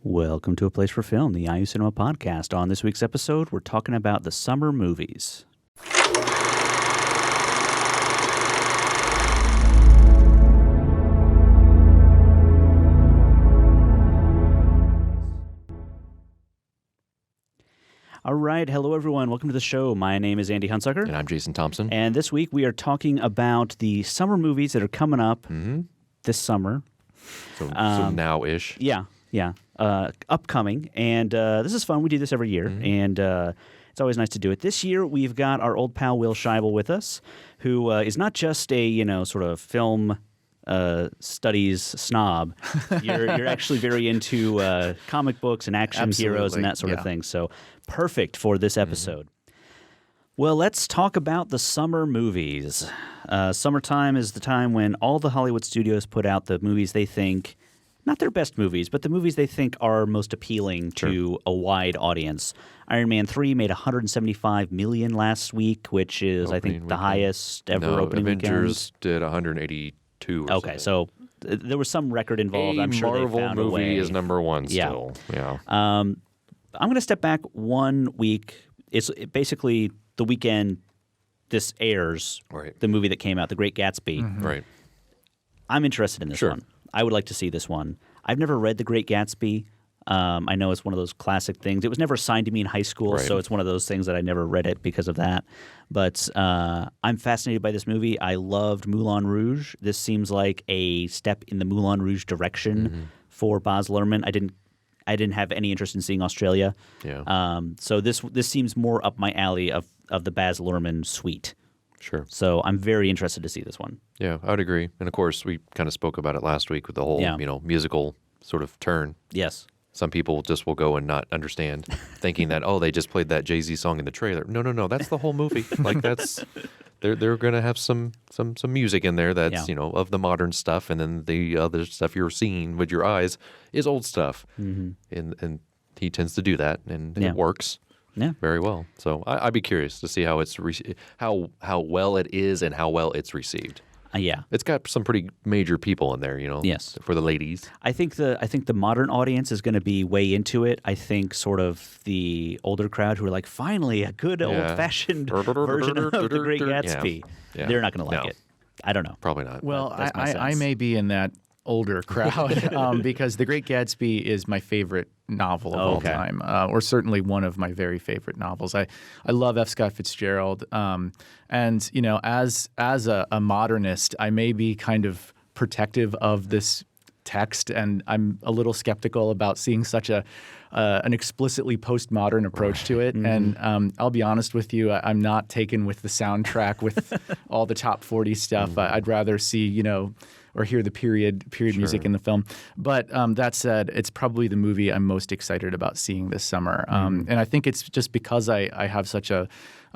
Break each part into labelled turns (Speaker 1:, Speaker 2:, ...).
Speaker 1: Welcome to A Place for Film, the IU Cinema podcast. On this week's episode, we're talking about the summer movies. All right. Hello, everyone. Welcome to the show. My name is Andy Hunsucker.
Speaker 2: And I'm Jason Thompson.
Speaker 1: And this week we are talking about the summer movies that are coming up this summer.
Speaker 2: So now-ish.
Speaker 1: Yeah. Upcoming. And this is fun. We do this every year. And it's always nice to do it. This year we've got our old pal Will Scheibel with us, who is not just a, sort of film studies snob. You're actually very into comic books and action heroes and that sort of thing. So perfect for this episode. Well, let's talk about the summer movies. Summertime is the time when all the Hollywood studios put out the movies they think, not their best movies, but the movies they think are most appealing to a wide audience. Iron Man 3 made $175 million last week, which is, I think, the highest ever opening weekend.
Speaker 2: Avengers did 182 or something.
Speaker 1: So there was some record involved. I'm sure
Speaker 2: Marvel
Speaker 1: they found a way.
Speaker 2: movie is number one still. Yeah.
Speaker 1: I'm going to step back 1 week. It's basically the weekend this airs, the movie that came out, The Great Gatsby.
Speaker 2: Right.
Speaker 1: I'm interested in this one. I would like to see this one. I've never read The Great Gatsby. I know it's one of those classic things. It was never assigned to me in high school, so it's one of those things that I never read it because of that. But I'm fascinated by this movie. I loved Moulin Rouge. This seems like a step in the Moulin Rouge direction for Baz Luhrmann. I didn't have any interest in seeing Australia.
Speaker 2: Yeah.
Speaker 1: So this seems more up my alley of the Baz Luhrmann suite.
Speaker 2: Sure.
Speaker 1: So I'm very interested to see this one.
Speaker 2: Yeah, I would agree. And of course, we kind of spoke about it last week with the whole, musical sort of turn.
Speaker 1: Yes.
Speaker 2: Some people just will go and not understand, thinking that, they just played that Jay-Z song in the trailer. No, that's the whole movie. Like that's they're going to have some music in there that's, of the modern stuff, and then the other stuff you're seeing with your eyes is old stuff. And he tends to do that, and it works. Yeah, very well. So I'd be curious to see how it's how well it is and how well it's received. It's got some pretty major people in there,
Speaker 1: Yes,
Speaker 2: for the ladies.
Speaker 1: I think the modern audience is going to be way into it. I think sort of the older crowd who are like, finally a good old fashioned version of The Great Gatsby.
Speaker 2: Yeah.
Speaker 1: They're not going to like it. I don't know.
Speaker 2: Probably not.
Speaker 3: Well, I may be in that older crowd because The Great Gatsby is my favorite novel of all time, or certainly one of my very favorite novels. I love F. Scott Fitzgerald, and as a modernist, I may be kind of protective of this text, and I'm a little skeptical about seeing such an explicitly postmodern approach to it. And I'll be honest with you, I'm not taken with the soundtrack with all the top 40 stuff. I'd rather see, or hear the period music in the film. But that said, it's probably the movie I'm most excited about seeing this summer. And I think it's just because I have such a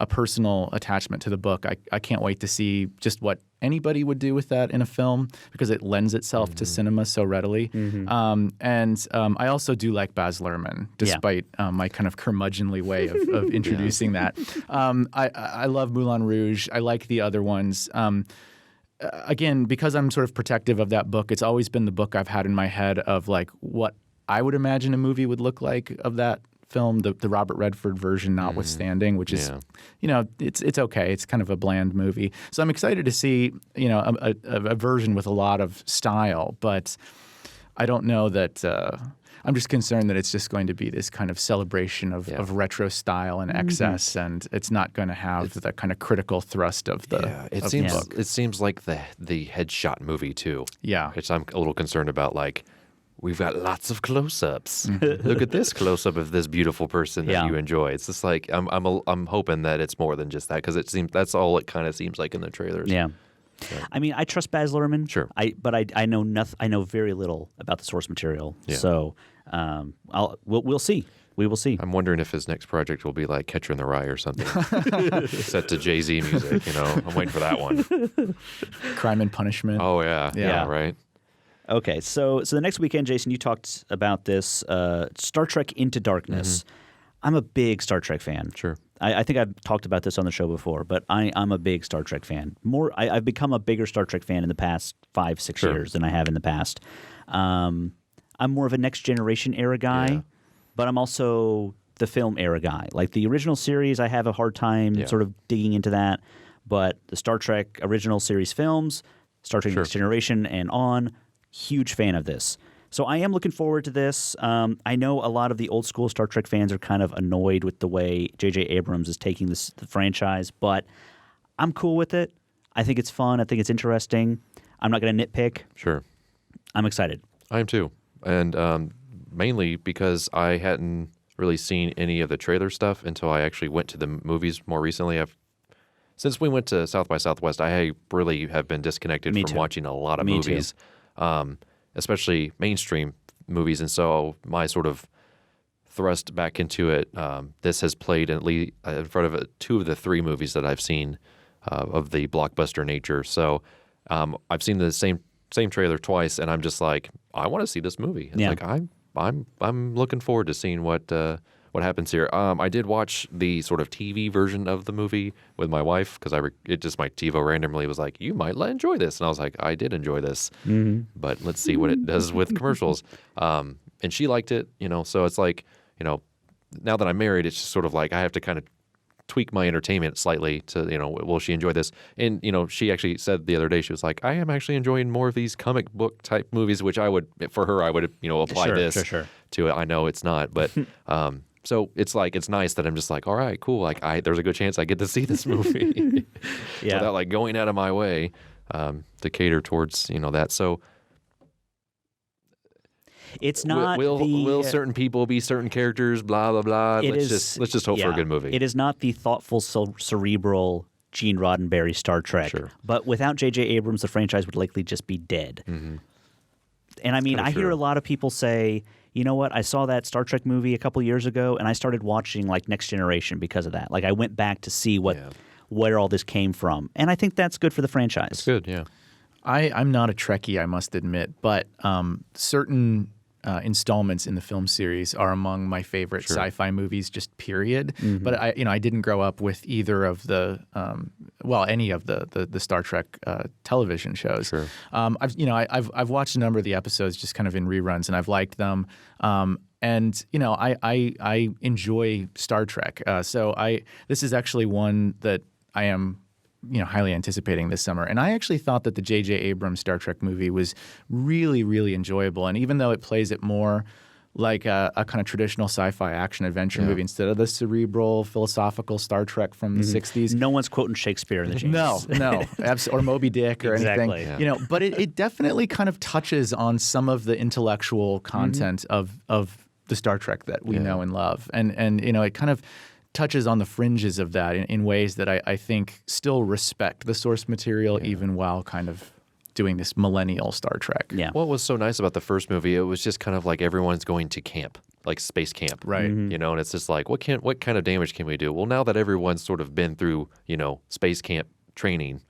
Speaker 3: personal attachment to the book. I can't wait to see just what anybody would do with that in a film because it lends itself to cinema so readily. And I also do like Baz Luhrmann, despite my kind of curmudgeonly way of introducing that. I love Moulin Rouge. I like the other ones. Again, because I'm sort of protective of that book, it's always been the book I've had in my head of like what I would imagine a movie would look like of that film, the Robert Redford version notwithstanding, which is, it's okay. It's kind of a bland movie. So I'm excited to see, a version with a lot of style, but I don't know that I'm just concerned that it's just going to be this kind of celebration of retro style and excess, and it's not going to have the kind of critical thrust of the book.
Speaker 2: It seems like the headshot movie too. Yeah, which I'm a little concerned about. Like, we've got lots of close-ups. Look at this close-up of this beautiful person that you enjoy. It's just like I'm hoping that it's more than just that, because it seems that's all it kind of seems like in the trailers.
Speaker 1: Yeah.
Speaker 2: So.
Speaker 1: I mean, I trust Baz Luhrmann.
Speaker 2: Sure.
Speaker 1: But I know nothing. I know very little about the source material. Yeah. So we'll see. We will see.
Speaker 2: I'm wondering if his next project will be like Catcher in the Rye or something, set to Jay-Z music. I'm waiting for that one.
Speaker 3: Crime and Punishment.
Speaker 2: Oh yeah, right.
Speaker 1: Okay, so the next weekend, Jason, you talked about this Star Trek Into Darkness. I'm a big Star Trek fan.
Speaker 2: Sure.
Speaker 1: I think I've talked about this on the show before, but I'm a big Star Trek fan. I've become a bigger Star Trek fan in the past 5-6 years than I have in the past. I'm more of a Next Generation era guy, but I'm also the film era guy. Like the original series, I have a hard time sort of digging into that. But the Star Trek original series films, Star Trek Next Generation and on, huge fan of this. So I am looking forward to this. I know a lot of the old school Star Trek fans are kind of annoyed with the way J.J. Abrams is taking the franchise, but I'm cool with it. I think it's fun. I think it's interesting. I'm not going to nitpick.
Speaker 2: Sure.
Speaker 1: I'm excited.
Speaker 2: I am too. And mainly because I hadn't really seen any of the trailer stuff until I actually went to the movies more recently. Since we went to South by Southwest, I really have been disconnected from watching a lot of movies, especially mainstream movies. And so my sort of thrust back into it, this has played at least in front of two of the three movies that I've seen of the blockbuster nature. So I've seen the same trailer twice, and I'm just like, I want to see this movie. It's like I'm looking forward to seeing what happens here. I did watch the sort of TV version of the movie with my wife because my TiVo randomly was like, you might enjoy this, and I was like, I did enjoy this, but let's see what it does with commercials. And she liked it, So it's like, now that I'm married, it's just sort of like I have to kind of tweak my entertainment slightly to, will she enjoy this? And, she actually said the other day, she was like, I am actually enjoying more of these comic book type movies, which I would apply this to it. I know it's not, but so it's like, it's nice that I'm just like, all right, cool. Like there's a good chance I get to see this movie without like going out of my way to cater towards, that. So
Speaker 1: it's not
Speaker 2: will certain people be certain characters, blah, blah, blah. Let's just hope for a good movie.
Speaker 1: It is not the thoughtful, cerebral Gene Roddenberry Star Trek. Sure. But without J.J. Abrams, the franchise would likely just be dead. Mm-hmm. And I mean, I hear a lot of people say, you know what, I saw that Star Trek movie a couple years ago, and I started watching like Next Generation because of that. Like I went back to see where all this came from. And I think that's good for the franchise.
Speaker 2: It's good, yeah.
Speaker 3: I'm not a Trekkie, I must admit, but certain installments in the film series are among my favorite sci-fi movies, just period. Mm-hmm. But I didn't grow up with either of the any of the Star Trek television shows. Sure. I've watched a number of the episodes just kind of in reruns, and I've liked them. And I enjoy Star Trek. So this is actually one that I am highly anticipating this summer. And I actually thought that the J.J. Abrams Star Trek movie was really, really enjoyable. And even though it plays it more like a kind of traditional sci-fi action-adventure movie instead of the cerebral, philosophical Star Trek from the 60s.
Speaker 1: No one's quoting Shakespeare in the James.
Speaker 3: No. Or Moby Dick or
Speaker 1: exactly.
Speaker 3: anything. Yeah. But it definitely kind of touches on some of the intellectual content of the Star Trek that we know and love. And it kind of touches on the fringes of that in ways that I think still respect the source material even while kind of doing this millennial Star Trek.
Speaker 1: Yeah.
Speaker 2: What was so nice about the first movie, it was just kind of like everyone's going to camp, like space camp.
Speaker 3: Right.
Speaker 2: Mm-hmm. And it's just like, what kind of damage can we do? Well, now that everyone's sort of been through, space camp training,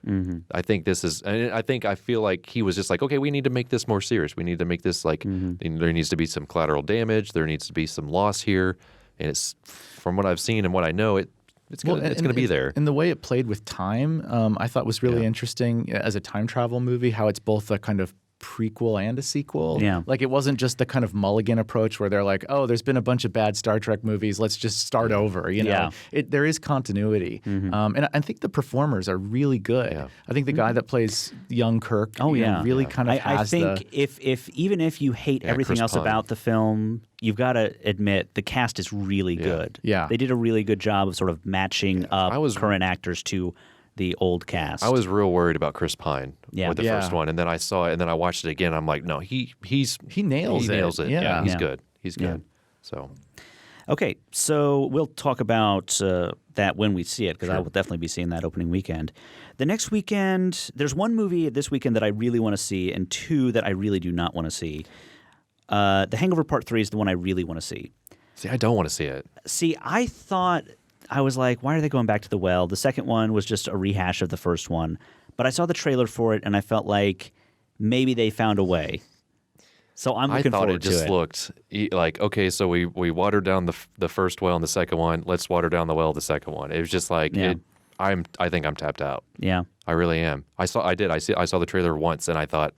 Speaker 2: I think I feel like he was just like, okay, we need to make this more serious. We need to make this like, there needs to be some collateral damage. There needs to be some loss here. And it's, from what I've seen and what I know, it's going to be there.
Speaker 3: And the way it played with time, I thought was really interesting as a time travel movie, how it's both a kind of prequel and a sequel.
Speaker 1: Yeah.
Speaker 3: Like it wasn't just the kind of Mulligan approach where they're like, oh, there's been a bunch of bad Star Trek movies, let's just start over. There is continuity. And I think the performers are really good. Yeah. I think the guy that plays young Kirk really kind of has
Speaker 1: I think even if you hate everything else about the film, you've got to admit the cast is really good.
Speaker 3: Yeah.
Speaker 1: They did a really good job of sort of matching up current actors to the old cast.
Speaker 2: I was real worried about Chris Pine with the first one, and then I saw it, and then I watched it again. I'm like, no, he nails it. Yeah, he's good. He's good. So,
Speaker 1: okay, so we'll talk about that when we see it, because I will definitely be seeing that opening weekend. The next weekend, there's one movie this weekend that I really want to see, and two that I really do not want to see. The Hangover Part 3 is the one I really want to see.
Speaker 2: See, I don't want to see it.
Speaker 1: See, I was like, why are they going back to the well? The second one was just a rehash of the first one. But I saw the trailer for it, and I felt like maybe they found a way. So I'm looking forward to it.
Speaker 2: I thought it just looked like, okay, so we watered down the first well and the second one. Let's water down the well the second one. It was just like, I think I'm tapped out.
Speaker 1: Yeah.
Speaker 2: I really am. I saw the trailer once, and I thought,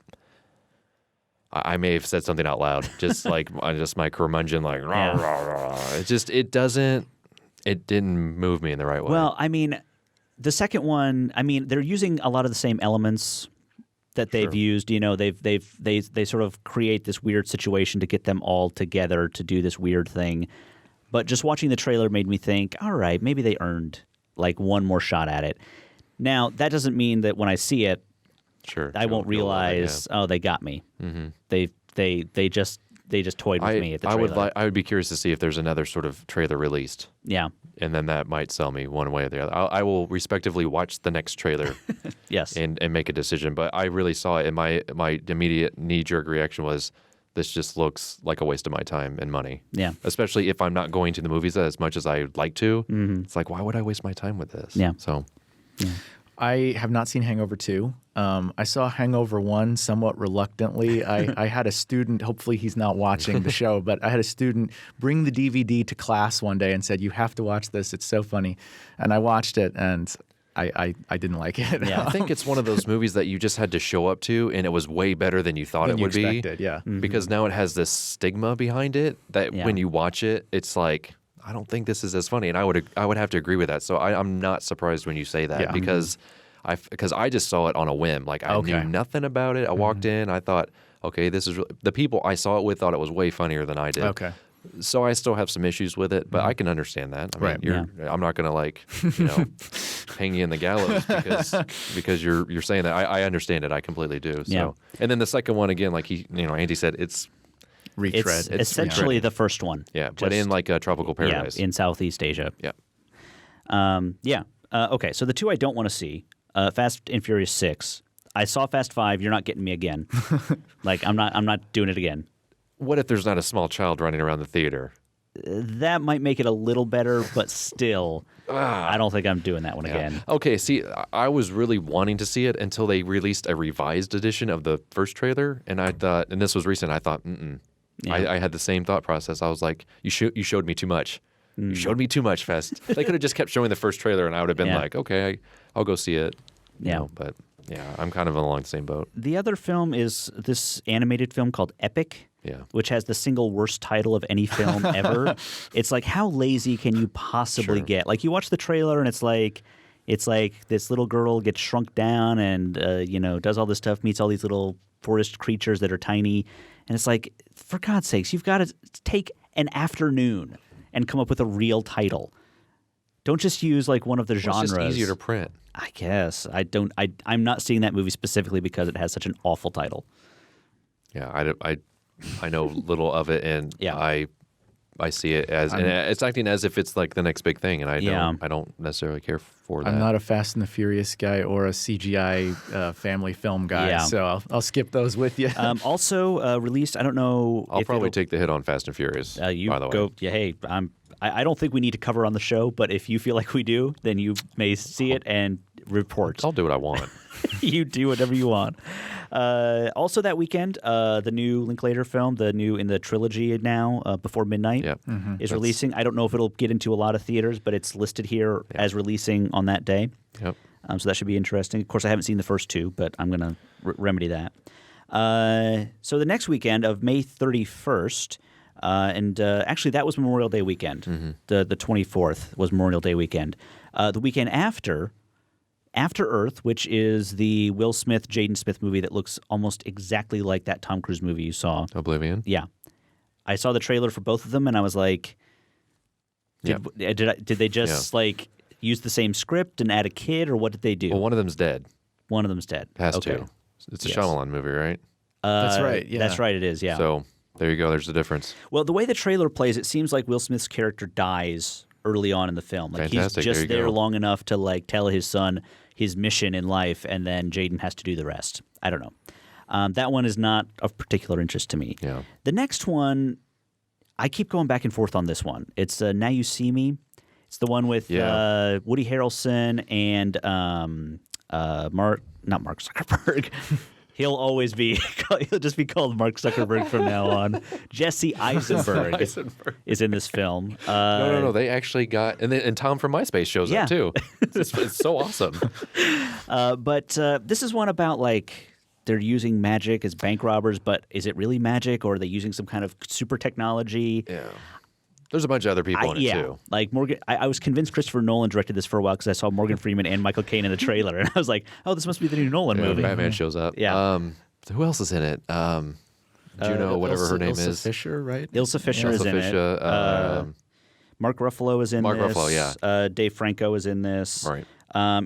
Speaker 2: I may have said something out loud, just like just my curmudgeon, like rah, rah, rah. It didn't move me in the right way.
Speaker 1: Well, I mean, the second one, I mean, they're using a lot of the same elements that they've used. You know, they sort of create this weird situation to get them all together to do this weird thing. But just watching the trailer made me think, all right, maybe they earned like one more shot at it. Now, that doesn't mean that when I see it, I won't realize, oh, they got me. Mm-hmm. They just toyed with me at the trailer.
Speaker 2: I would be curious to see if there's another sort of trailer released.
Speaker 1: Yeah.
Speaker 2: And then that might sell me one way or the other. I will respectively watch the next trailer.
Speaker 1: Yes.
Speaker 2: And make a decision. But I really saw it, and my immediate knee-jerk reaction was, this just looks like a waste of my time and money.
Speaker 1: Yeah.
Speaker 2: Especially if I'm not going to the movies as much as I'd like to. Mm-hmm. It's like, why would I waste my time with this?
Speaker 1: Yeah.
Speaker 2: So...
Speaker 1: Yeah.
Speaker 3: I have not seen Hangover 2. I saw Hangover 1 somewhat reluctantly. I had a student, hopefully he's not watching the show, but I had a student bring the DVD to class one day and said, you have to watch this. It's so funny. And I watched it, and I didn't like it.
Speaker 2: Yeah, I think it's one of those movies that you just had to show up to, and it was way better than you thought it would be.
Speaker 3: Yeah. Mm-hmm.
Speaker 2: Because now it has this stigma behind it that when you watch it, it's like, I don't think this is as funny, and I would have to agree with that. So I'm not surprised when you say that because I just saw it on a whim. Like I knew nothing about it. I walked in, I thought, okay, this is the people I saw it with thought it was way funnier than I did.
Speaker 3: Okay.
Speaker 2: So I still have some issues with it, but I can understand that. I mean, I'm not gonna hang you in the gallows because you're saying that. I understand it. I completely do. So, and then the second one again, like Andy said, it's
Speaker 3: retread.
Speaker 1: It's essentially the first one.
Speaker 2: Yeah, but in like a tropical paradise.
Speaker 1: Yeah, in Southeast Asia.
Speaker 2: Yeah.
Speaker 1: Okay, so the two I don't want to see, Fast and Furious 6. I saw Fast 5. You're not getting me again. Like I'm not doing it again.
Speaker 2: What if there's not a small child running around the theater?
Speaker 1: That might make it a little better, but still, I don't think I'm doing that one again.
Speaker 2: Okay, see, I was really wanting to see it until they released a revised edition of the first trailer, and I thought, and this was recent, I thought, Yeah. I had the same thought process. I was like, you showed me too much. You showed me too much, Fest. They could have just kept showing the first trailer, and I would have been like, okay, I'll go see it. You know, but I'm kind of along the same boat.
Speaker 1: The other film is this animated film called Epic. Which has the single worst title of any film ever. It's like, how lazy can you possibly get? Like, you watch the trailer and it's like this little girl gets shrunk down and does all this stuff, meets all these little forest creatures that are tiny, and it's like, for God's sakes, you've got to take an afternoon and come up with a real title. Don't just use like one of the genres.
Speaker 2: It's just easier to print.
Speaker 1: I guess. I'm not seeing that movie specifically because it has such an awful title.
Speaker 2: Yeah, I know little of it, and I see it as, and it's acting as if it's like the next big thing, and I don't necessarily care for that.
Speaker 3: I'm not a Fast and the Furious guy or a CGI family film guy, so I'll skip those with you.
Speaker 1: Also released, I don't know.
Speaker 2: I'll probably take the hit on Fast and Furious. By the way,
Speaker 1: hey, I don't think we need to cover on the show, but if you feel like we do, then you may see it and report.
Speaker 2: I'll do what I want.
Speaker 1: You do whatever you want. Also that weekend, the new Linklater film, the new in the trilogy now, Before Midnight, is releasing. I don't know if it'll get into a lot of theaters, but it's listed here as releasing on that day.
Speaker 2: Yep.
Speaker 1: So that should be interesting. Of course, I haven't seen the first two, but I'm going to remedy that. So the next weekend of May 31st, and actually that was Memorial Day weekend. Mm-hmm. The 24th was Memorial Day weekend. The weekend after Earth, which is the Will Smith, Jaden Smith movie that looks almost exactly like that Tom Cruise movie you saw.
Speaker 2: Oblivion?
Speaker 1: Yeah. I saw the trailer for both of them, and I was like, did they just like use the same script and add a kid, or what did they do?
Speaker 2: Well, one of them's dead.
Speaker 1: One of them's dead.
Speaker 2: Has to. It's a Shyamalan movie, right?
Speaker 3: That's right. Yeah.
Speaker 1: That's right, it is, yeah.
Speaker 2: So there you go. There's the difference.
Speaker 1: Well, the way the trailer plays, it seems like Will Smith's character dies early on in the film. Like
Speaker 2: Fantastic.
Speaker 1: He's just there long enough to like tell his son his mission in life, and then Jaden has to do the rest. I don't know. That one is not of particular interest to me.
Speaker 2: Yeah.
Speaker 1: The next one, I keep going back and forth on this one. It's Now You See Me. It's the one with Woody Harrelson and not Mark Zuckerberg. He'll just be called Mark Zuckerberg from now on. Jesse Eisenberg is in this film.
Speaker 2: No. They actually got, and Tom from MySpace shows up too. It's so awesome.
Speaker 1: But this is one about like they're using magic as bank robbers, but is it really magic, or are they using some kind of super technology?
Speaker 2: Yeah. There's a bunch of other people in it too.
Speaker 1: Like Morgan, I was convinced Christopher Nolan directed this for a while because I saw Morgan Freeman and Michael Caine in the trailer, and I was like, "Oh, this must be the new Nolan movie."
Speaker 2: Batman shows up.
Speaker 1: Yeah.
Speaker 2: Who else is in it? Juno, whatever her name
Speaker 3: Ilsa
Speaker 2: is.
Speaker 3: Fisher, right?
Speaker 1: Ilsa Fisher is in it. Mark Ruffalo is in this.
Speaker 2: Mark Ruffalo, yeah.
Speaker 1: Dave Franco is in this.
Speaker 2: Right.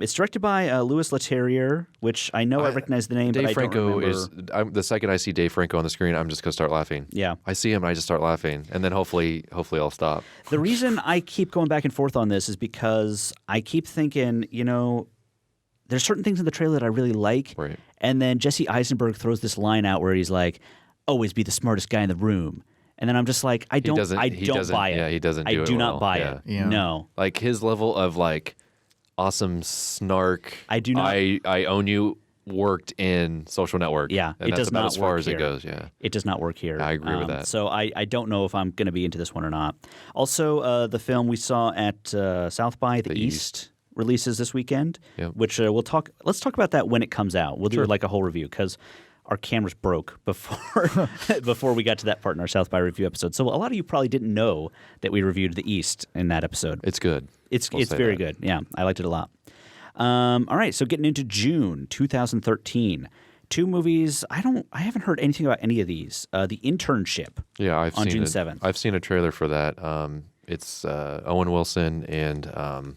Speaker 1: It's directed by Louis Leterrier, which I know I recognize the name,
Speaker 2: Dave
Speaker 1: but I
Speaker 2: Franco
Speaker 1: don't remember.
Speaker 2: the second I see Dave Franco on the screen, I'm just going to start laughing.
Speaker 1: Yeah.
Speaker 2: I see him and I just start laughing. And then hopefully I'll stop.
Speaker 1: The reason I keep going back and forth on this is because I keep thinking, there's certain things in the trailer that I really like.
Speaker 2: Right.
Speaker 1: And then Jesse Eisenberg throws this line out where he's like, always be the smartest guy in the room. And then I'm just like, I don't buy it.
Speaker 2: Yeah, he doesn't do it
Speaker 1: I do not
Speaker 2: well.
Speaker 1: buy
Speaker 2: Yeah.
Speaker 1: it.
Speaker 3: Yeah.
Speaker 1: No.
Speaker 2: Like his level of like awesome snark.
Speaker 1: I do not.
Speaker 2: I own you worked in Social Network.
Speaker 1: Yeah,
Speaker 2: and
Speaker 1: it
Speaker 2: that's
Speaker 1: does
Speaker 2: about
Speaker 1: not
Speaker 2: as far
Speaker 1: work
Speaker 2: as
Speaker 1: here.
Speaker 2: it goes. Yeah,
Speaker 1: It does not work here.
Speaker 2: I agree with that.
Speaker 1: So I don't know if I'm going to be into this one or not. Also, the film we saw at South by the East releases this weekend, which let's talk about that when it comes out. We'll do like a whole review because our cameras broke before we got to that part in our South by review episode. So a lot of you probably didn't know that we reviewed the East in that episode.
Speaker 2: it's good.
Speaker 1: It's very good. Yeah, I liked it a lot. All right, so getting into June 2013, two movies. I haven't heard anything about any of these. The Internship.
Speaker 2: Yeah,
Speaker 1: on June 7th.
Speaker 2: I've seen a trailer for that. It's Owen Wilson and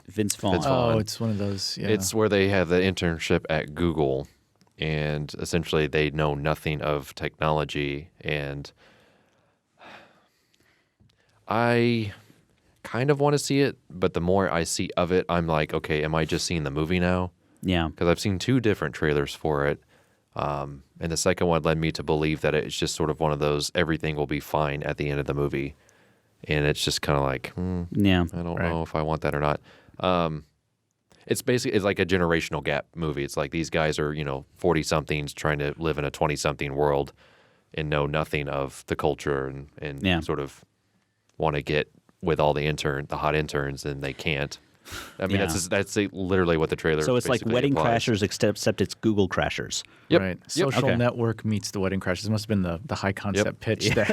Speaker 1: Vince Vaughn.
Speaker 3: Oh, it's one of those. Yeah.
Speaker 2: It's where they have the internship at Google, and essentially they know nothing of technology. And I kind of want to see it, but the more I see of it, I'm like, okay, am I just seeing the movie now?
Speaker 1: Yeah.
Speaker 2: Because I've seen two different trailers for it. And the second one led me to believe that it's just sort of one of those everything will be fine at the end of the movie. And it's just kind of like, I don't know if I want that or not. It's like a generational gap movie. It's like these guys are, 40-somethings trying to live in a 20-something world and know nothing of the culture and sort of want to get with all the hot interns, and they can't. I mean, that's literally what the trailer.
Speaker 1: So it's like Wedding
Speaker 2: implies.
Speaker 1: Crashers, except it's Google Crashers.
Speaker 2: Yep.
Speaker 3: Right.
Speaker 2: Yep.
Speaker 3: Social
Speaker 1: Okay.
Speaker 3: Network meets the Wedding Crashers. It must have been the high concept pitch there.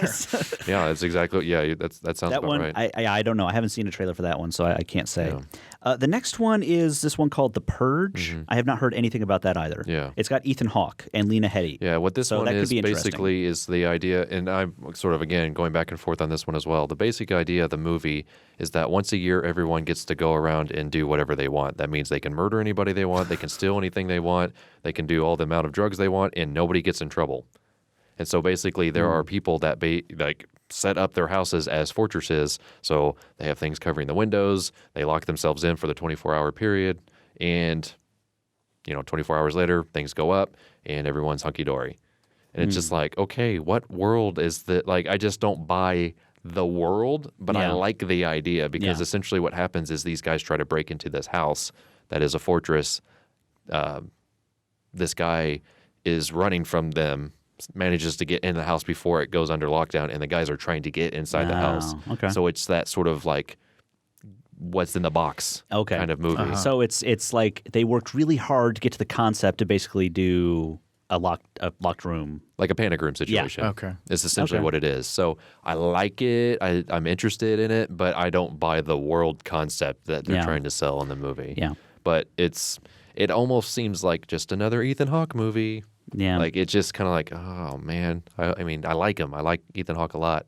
Speaker 2: Yeah, that's exactly. Yeah, that sounds
Speaker 1: That
Speaker 2: about
Speaker 1: one,
Speaker 2: right.
Speaker 1: I don't know. I haven't seen a trailer for that one, so I can't say.
Speaker 2: Yeah.
Speaker 1: The next one is this one called The Purge. I have not heard anything about that either.
Speaker 2: Yeah.
Speaker 1: It's got Ethan Hawke and Lena Headey.
Speaker 2: Yeah, what this
Speaker 1: So
Speaker 2: one
Speaker 1: that could
Speaker 2: is
Speaker 1: be interesting.
Speaker 2: basically is the idea, and I'm sort of, again, going back and forth on this one as well. The basic idea of the movie is that once a year, everyone gets to go around and do whatever they want. That means they can murder anybody they want, they can steal anything they want, they can do all the amount of drugs they want, and nobody gets in trouble. And so basically there are people that set up their houses as fortresses, so they have things covering the windows, they lock themselves in for the 24-hour period, and 24 hours later, things go up, and everyone's hunky-dory. And it's just like, okay, what world is that? Like, I just don't buy the world, but I like the idea, because essentially what happens is these guys try to break into this house that is a fortress. This guy is running from them, manages to get in the house before it goes under lockdown, and the guys are trying to get inside the house.
Speaker 1: Okay.
Speaker 2: So it's that sort of like what's in the box kind of movie.
Speaker 1: So it's like they worked really hard to get to the concept to basically do a locked room.
Speaker 2: Like a panic room situation.
Speaker 3: Yeah. Okay.
Speaker 2: It's essentially what it is. So I like it. I'm interested in it, but I don't buy the world concept that they're trying to sell in the movie.
Speaker 1: Yeah.
Speaker 2: But it almost seems like just another Ethan Hawke movie.
Speaker 1: Yeah.
Speaker 2: Like, it's just kind of like, oh, man. I mean, I like him. I like Ethan Hawke a lot.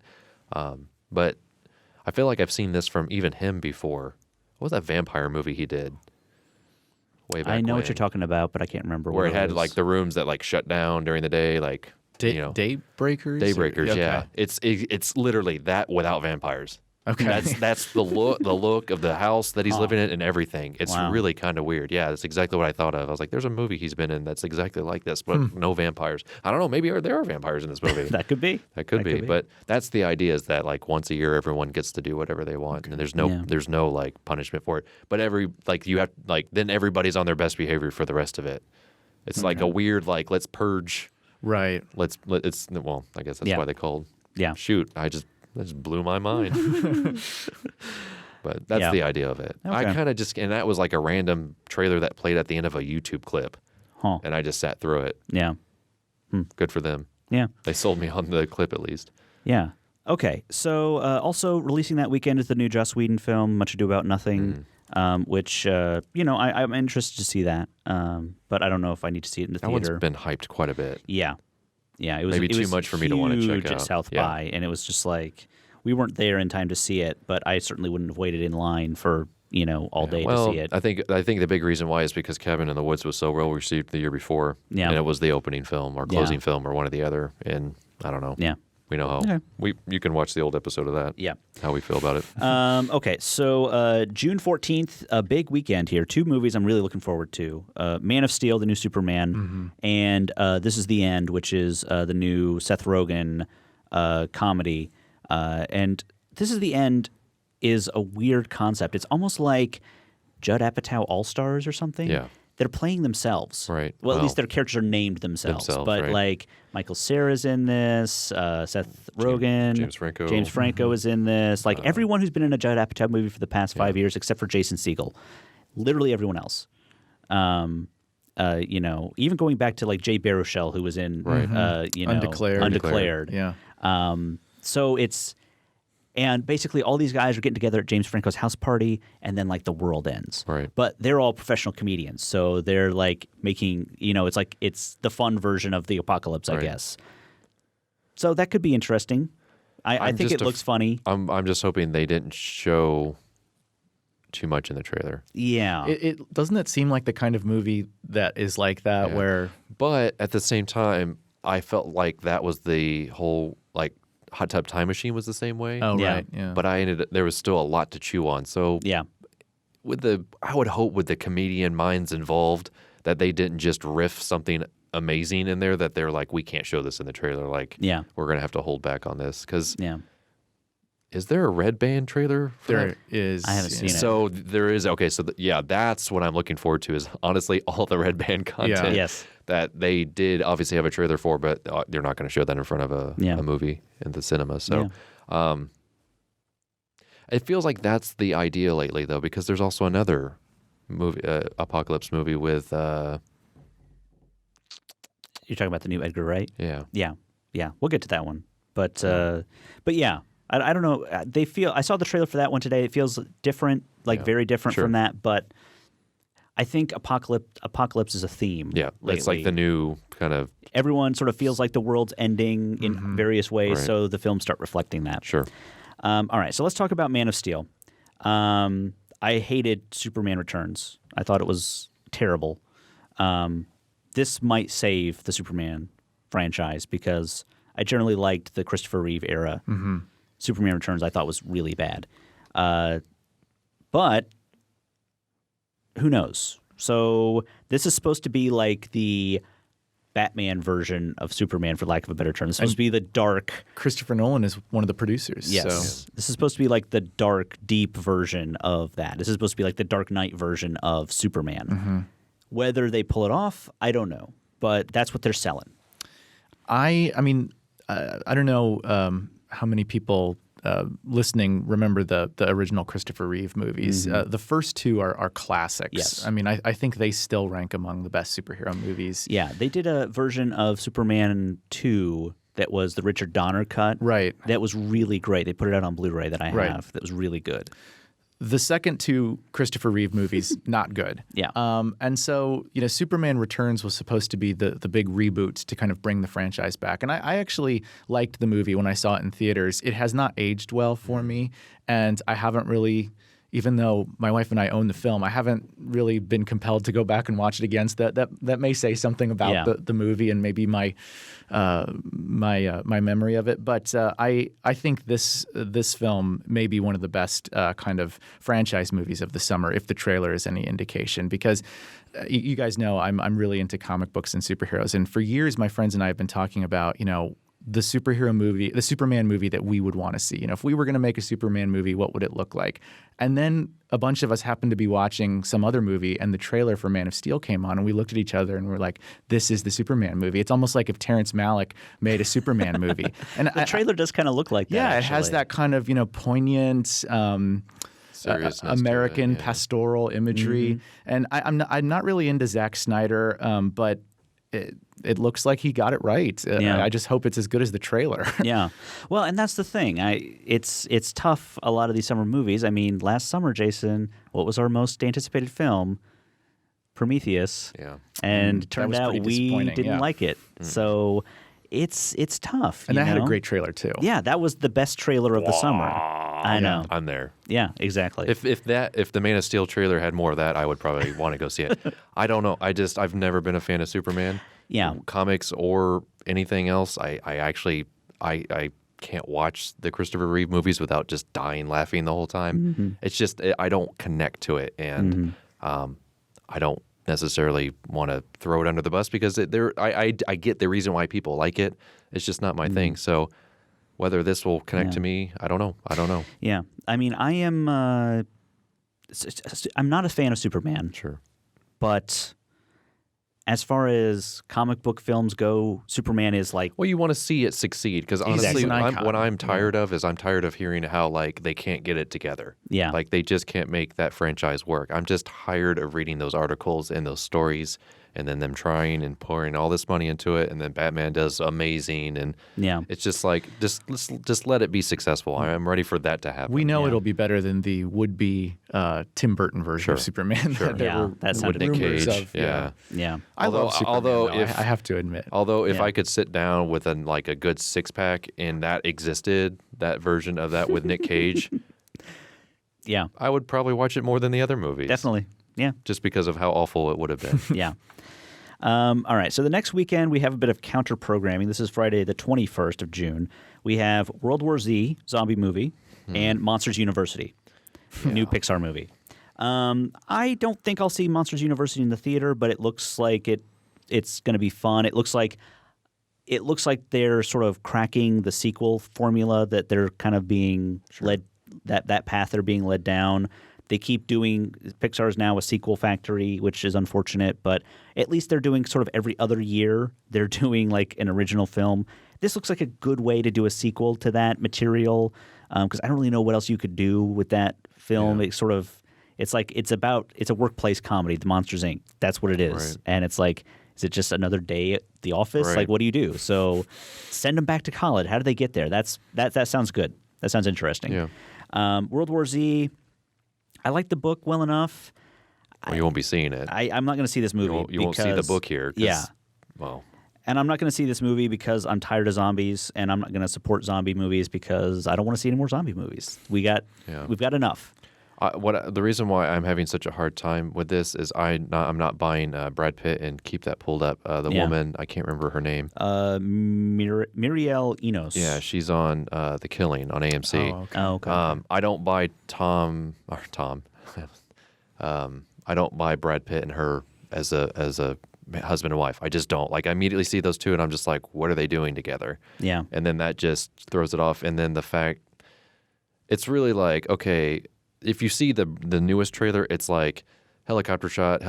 Speaker 2: But I feel like I've seen this from even him before. What was that vampire movie he did? Way back
Speaker 1: I know what
Speaker 2: when?
Speaker 1: you're talking about, but I can't remember
Speaker 2: Where
Speaker 1: what
Speaker 2: it had,
Speaker 1: was.
Speaker 2: like, the rooms that, like, shut down during the day, like,
Speaker 3: Daybreakers?
Speaker 2: Daybreakers,
Speaker 3: Okay.
Speaker 2: yeah. It's literally that without vampires.
Speaker 3: Okay.
Speaker 2: That's the look of the house that he's living in and everything. It's
Speaker 1: Wow.
Speaker 2: really kind of weird. Yeah, that's exactly what I thought of. I was like, there's a movie he's been in that's exactly like this, but no vampires. I don't know. Maybe there are vampires in this movie.
Speaker 1: That could be.
Speaker 2: That could be. But that's the idea, is that like once a year everyone gets to do whatever they want, and there's no like punishment for it. But then everybody's on their best behavior for the rest of it. It's like a weird like, let's purge.
Speaker 3: Right.
Speaker 2: I guess that's why they called.
Speaker 1: Yeah.
Speaker 2: Shoot, that just blew my mind. But that's the idea of it.
Speaker 1: Okay.
Speaker 2: I kind of and that was like a random trailer that played at the end of a YouTube clip.
Speaker 1: Huh.
Speaker 2: And I just sat through it.
Speaker 1: Yeah.
Speaker 2: good for them.
Speaker 1: Yeah.
Speaker 2: They sold me on the clip at least.
Speaker 1: Yeah. Okay. So also releasing that weekend is the new Joss Whedon film, Much Ado About Nothing, which, I'm interested to see that. But I don't know if I need to see it in the
Speaker 2: That
Speaker 1: theater.
Speaker 2: one's been hyped quite a bit.
Speaker 1: Yeah. Yeah. It was
Speaker 2: Maybe
Speaker 1: it
Speaker 2: too
Speaker 1: was
Speaker 2: much for me to want to check
Speaker 1: huge
Speaker 2: out.
Speaker 1: at South by, and it was just like we weren't there in time to see it, but I certainly wouldn't have waited in line for all day to see it.
Speaker 2: I think the big reason why is because Cabin in the Woods was so well received the year before, and it was the opening film or closing film or one or the other, and I don't know.
Speaker 1: Yeah.
Speaker 2: We know how you can watch the old episode of that.
Speaker 1: Yeah.
Speaker 2: How we feel about it.
Speaker 1: Okay, so June 14th, a big weekend here. 2 movies I'm really looking forward to. Man of Steel, the new Superman, and This Is the End, which is the new Seth Rogen comedy. And This Is the End is a weird concept. It's almost like Judd Apatow All-Stars or something.
Speaker 2: Yeah.
Speaker 1: They're playing themselves.
Speaker 2: Right.
Speaker 1: Well, at least their characters are named themselves. But
Speaker 2: right.
Speaker 1: like Michael Cera's in this, Seth Rogen,
Speaker 2: James Franco.
Speaker 1: is in this. Like everyone who's been in a Judd Apatow movie for the past 5 years, except for Jason Segel, literally everyone else. Even going back to like Jay Baruchel, who was in
Speaker 3: Undeclared.
Speaker 1: Yeah. So it's. And basically, all these guys are getting together at James Franco's house party, and then like the world ends.
Speaker 2: Right.
Speaker 1: But they're all professional comedians, so they're like making it's the fun version of the apocalypse, I guess. So that could be interesting. I think it looks funny.
Speaker 2: I'm just hoping they didn't show too much in the trailer.
Speaker 1: Yeah.
Speaker 3: It doesn't it seem like the kind of movie that is like that where.
Speaker 2: But at the same time, I felt like that was the whole like. Hot Tub Time Machine was the same way.
Speaker 3: Oh, right. Yeah.
Speaker 2: But there was still a lot to chew on. So I would hope with the comedian minds involved that they didn't just riff something amazing in there that they're like, we can't show this in the trailer. Like, we're going to have to hold back on this. Because is there a Red Band trailer for
Speaker 3: There
Speaker 2: that?
Speaker 3: is.
Speaker 1: I haven't seen it.
Speaker 2: So there is. Okay. So that's what I'm looking forward to is honestly all the Red Band content.
Speaker 1: Yes.
Speaker 2: That they did obviously have a trailer for, but they're not going to show that in front of a movie in the cinema. So it feels like that's the idea lately, though, because there's also another movie, apocalypse movie with.
Speaker 1: You're talking about the new Edgar Wright?
Speaker 2: Yeah.
Speaker 1: Yeah. We'll get to that one, but yeah. I don't know. I saw the trailer for that one today. It feels different, very different from that, but. I think apocalypse is a theme.
Speaker 2: Yeah,
Speaker 1: lately.
Speaker 2: It's like the new kind of.
Speaker 1: Everyone sort of feels like the world's ending in various ways, so the films start reflecting that.
Speaker 2: Sure.
Speaker 1: All right, so let's talk about Man of Steel. I hated Superman Returns. I thought it was terrible. This might save the Superman franchise because I generally liked the Christopher Reeve era. Superman Returns I thought was really bad. But who knows? So this is supposed to be like the Batman version of Superman, for lack of a better term. It's supposed to be the dark.
Speaker 3: Christopher Nolan is one of the producers.
Speaker 1: Yes. So. This is supposed to be like the dark, deep version of that. This is supposed to be like the Dark Knight version of Superman. Whether they pull it off, I don't know. But that's what they're selling.
Speaker 3: I don't know how many people listening remember the original Christopher Reeve movies. The first 2 are classics.
Speaker 1: Yes.
Speaker 3: I mean, I think they still rank among the best superhero movies.
Speaker 1: Yeah, they did a version of Superman 2 that was the Richard Donner cut.
Speaker 3: Right.
Speaker 1: That was really great. They put it out on Blu-ray that I have. That was really good.
Speaker 3: The second 2 Christopher Reeve movies, not good.
Speaker 1: Yeah.
Speaker 3: And so, Superman Returns was supposed to be the big reboot to kind of bring the franchise back. And I actually liked the movie when I saw it in theaters. It has not aged well for me, and I haven't really, even though my wife and I own the film, I haven't really been compelled to go back and watch it again. So that may say something about the movie and maybe my memory of it. But I think this film may be one of the best kind of franchise movies of the summer, if the trailer is any indication. Because you guys know I'm really into comic books and superheroes, and for years my friends and I have been talking about the superhero movie, the Superman movie that we would want to see. If we were going to make a Superman movie, what would it look like? And then a bunch of us happened to be watching some other movie, and the trailer for Man of Steel came on, and we looked at each other and we're like, this is the Superman movie. It's almost like if Terrence Malick made a Superman movie. And
Speaker 1: the trailer does kind of look like that.
Speaker 3: Yeah,
Speaker 1: actually.
Speaker 3: It has that kind of, poignant American pastoral imagery. And I'm not really into Zack Snyder, but it looks like he got it right.
Speaker 1: Yeah.
Speaker 3: I just hope it's as good as the trailer.
Speaker 1: Yeah. Well, and that's the thing. It's tough, a lot of these summer movies. I mean, last summer, Jason, what was our most anticipated film? Prometheus.
Speaker 2: Yeah.
Speaker 1: And
Speaker 3: That
Speaker 1: turned
Speaker 3: was
Speaker 1: out
Speaker 3: pretty
Speaker 1: we
Speaker 3: disappointing,
Speaker 1: didn't
Speaker 3: yeah.
Speaker 1: like it. So it's tough.
Speaker 3: And
Speaker 1: you
Speaker 3: that had a
Speaker 1: know?
Speaker 3: great trailer too.
Speaker 1: Yeah, that was the best trailer of the summer. I know.
Speaker 2: I'm there.
Speaker 1: Yeah, exactly.
Speaker 2: If the Man of Steel trailer had more of that, I would probably want to go see it. I don't know. I've never been a fan of Superman.
Speaker 1: Yeah.
Speaker 2: Comics or anything else. I actually can't watch the Christopher Reeve movies without just dying laughing the whole time.
Speaker 1: Mm-hmm.
Speaker 2: It's just I don't connect to it, and I don't necessarily want to throw it under the bus because I get the reason why people like it. It's just not my thing. So whether this will connect to me, I don't know.
Speaker 1: Yeah. I mean, I'm not a fan of Superman.
Speaker 2: Sure.
Speaker 1: But as far as comic book films go, Superman is like
Speaker 2: Well, you want to see it succeed because honestly,
Speaker 3: an icon.
Speaker 2: what I'm tired of is I'm tired of hearing how like they can't get it together.
Speaker 1: Yeah.
Speaker 2: Like they just can't make that franchise work. I'm just tired of reading those articles and those stories and then them trying and pouring all this money into it and then Batman does amazing and
Speaker 1: Yeah.
Speaker 2: it's just like just let it be successful. I'm ready for that to happen.
Speaker 3: We know it'll be better than the would-be Tim Burton version of Superman. That there
Speaker 1: Yeah,
Speaker 3: were
Speaker 1: that sounded
Speaker 2: Nick
Speaker 3: rumors
Speaker 2: Cage.
Speaker 3: of.
Speaker 2: Yeah.
Speaker 1: Yeah.
Speaker 3: I love Superman,
Speaker 2: although
Speaker 3: though,
Speaker 2: if
Speaker 3: I have to admit.
Speaker 2: Although if
Speaker 1: Yeah.
Speaker 2: I could sit down with a good six pack and that existed, that version of that with Nick Cage,
Speaker 1: Yeah.
Speaker 2: I would probably watch it more than the other movies.
Speaker 1: Definitely. Yeah.
Speaker 2: Just because of how awful it would have been.
Speaker 1: Yeah. All right. So the next weekend, we have a bit of counter programming. This is Friday, the 21st of June. We have World War Z, zombie movie, and Monsters University, new Pixar movie. I don't think I'll see Monsters University in the theater, but it looks like it's going to be fun. It looks like they're sort of cracking the sequel formula that they're kind of being led that path they're being led down. They keep doing Pixar's now a sequel factory, which is unfortunate, but at least they're doing sort of every other year. They're doing like an original film. This looks like a good way to do a sequel to that material because I don't really know what else you could do with that film.
Speaker 2: Yeah.
Speaker 1: It's a workplace comedy, The Monsters Inc. That's what it is,
Speaker 2: Right.
Speaker 1: and it's like, is it just another day at the office?
Speaker 2: Right.
Speaker 1: Like, what do you do? So, send them back to college. How do they get there? That sounds good. That sounds interesting.
Speaker 2: Yeah.
Speaker 1: World War Z. I like the book well enough.
Speaker 2: Well, you won't be seeing it.
Speaker 1: I'm not going to see this movie.
Speaker 2: You won't see the
Speaker 1: because-
Speaker 2: book here. 'Cause,
Speaker 1: Yeah.
Speaker 2: Well,
Speaker 1: And I'm not going to see this movie because I'm tired of zombies, and I'm not going to support zombie movies because I don't want to see any more zombie movies. We've got enough.
Speaker 2: the reason why I'm having such a hard time with this is I'm not buying Brad Pitt and keep that pulled up. The woman, I can't remember her name.
Speaker 1: Muriel Enos.
Speaker 2: Yeah, she's on The Killing on AMC.
Speaker 3: Oh, okay.
Speaker 1: Oh, okay.
Speaker 2: I don't buy Tom. I don't buy Brad Pitt and her as a husband and wife. I just don't. Like, I immediately see those two, and I'm just like, what are they doing together?
Speaker 1: Yeah.
Speaker 2: And then that just throws it off. And then the fact, it's really like, okay, if you see the newest trailer, it's like helicopter shot,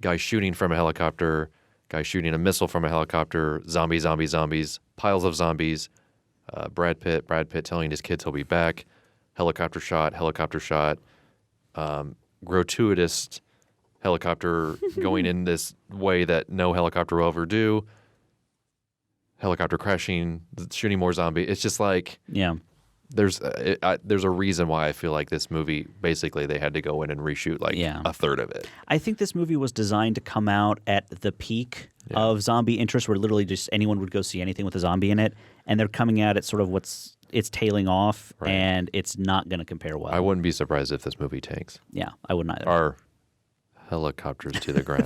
Speaker 2: guy shooting from a helicopter, guy shooting a missile from a helicopter, zombies, piles of zombies. Brad Pitt telling his kids he'll be back. Helicopter shot. Gratuitous helicopter going in this way that no helicopter will ever do. Helicopter crashing, shooting more zombie. It's just like there's a reason why I feel like this movie, basically they had to go in and reshoot a third of it.
Speaker 1: I think this movie was designed to come out at the peak of zombie interest, where literally just anyone would go see anything with a zombie in it, and they're coming out at sort of it's tailing off, and it's not going to compare well.
Speaker 2: I wouldn't be surprised if this movie tanks.
Speaker 1: Yeah, I wouldn't either.
Speaker 2: Our helicopters to the ground.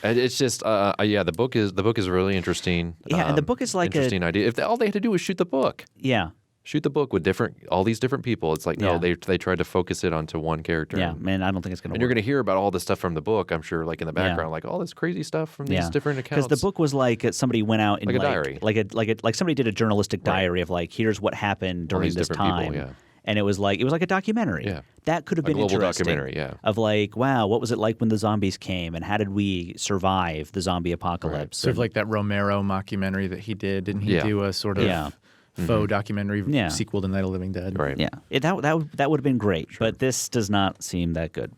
Speaker 2: And it's just, the book is really interesting.
Speaker 1: Yeah, and the book is like
Speaker 2: interesting idea. If all they had to do was shoot the book.
Speaker 1: Yeah.
Speaker 2: Shoot the book with all these different people. It's like, no,
Speaker 1: Yeah.
Speaker 2: they tried to focus it onto one character.
Speaker 1: Yeah, man, I don't think it's going to work.
Speaker 2: And you're going to hear about all this stuff from the book, I'm sure, like in the background, like all this crazy stuff from these different accounts.
Speaker 1: Because the book was like somebody went out and
Speaker 2: Like a diary.
Speaker 1: like somebody did a journalistic diary of like, here's what happened during
Speaker 2: these
Speaker 1: this
Speaker 2: different
Speaker 1: time.
Speaker 2: people, yeah.
Speaker 1: And it was like a documentary.
Speaker 2: Yeah.
Speaker 1: That could have
Speaker 2: A
Speaker 1: been
Speaker 2: global
Speaker 1: interesting.
Speaker 2: documentary, yeah.
Speaker 1: Of like, wow, what was it like when the zombies came, and how did we survive the zombie apocalypse?
Speaker 3: Sort of like that Romero mockumentary that he did. Didn't he
Speaker 2: Yeah.
Speaker 3: do a sort of faux documentary sequel to Night of the Living Dead?
Speaker 2: Right.
Speaker 1: Yeah, that would have been great, but this does not seem that good.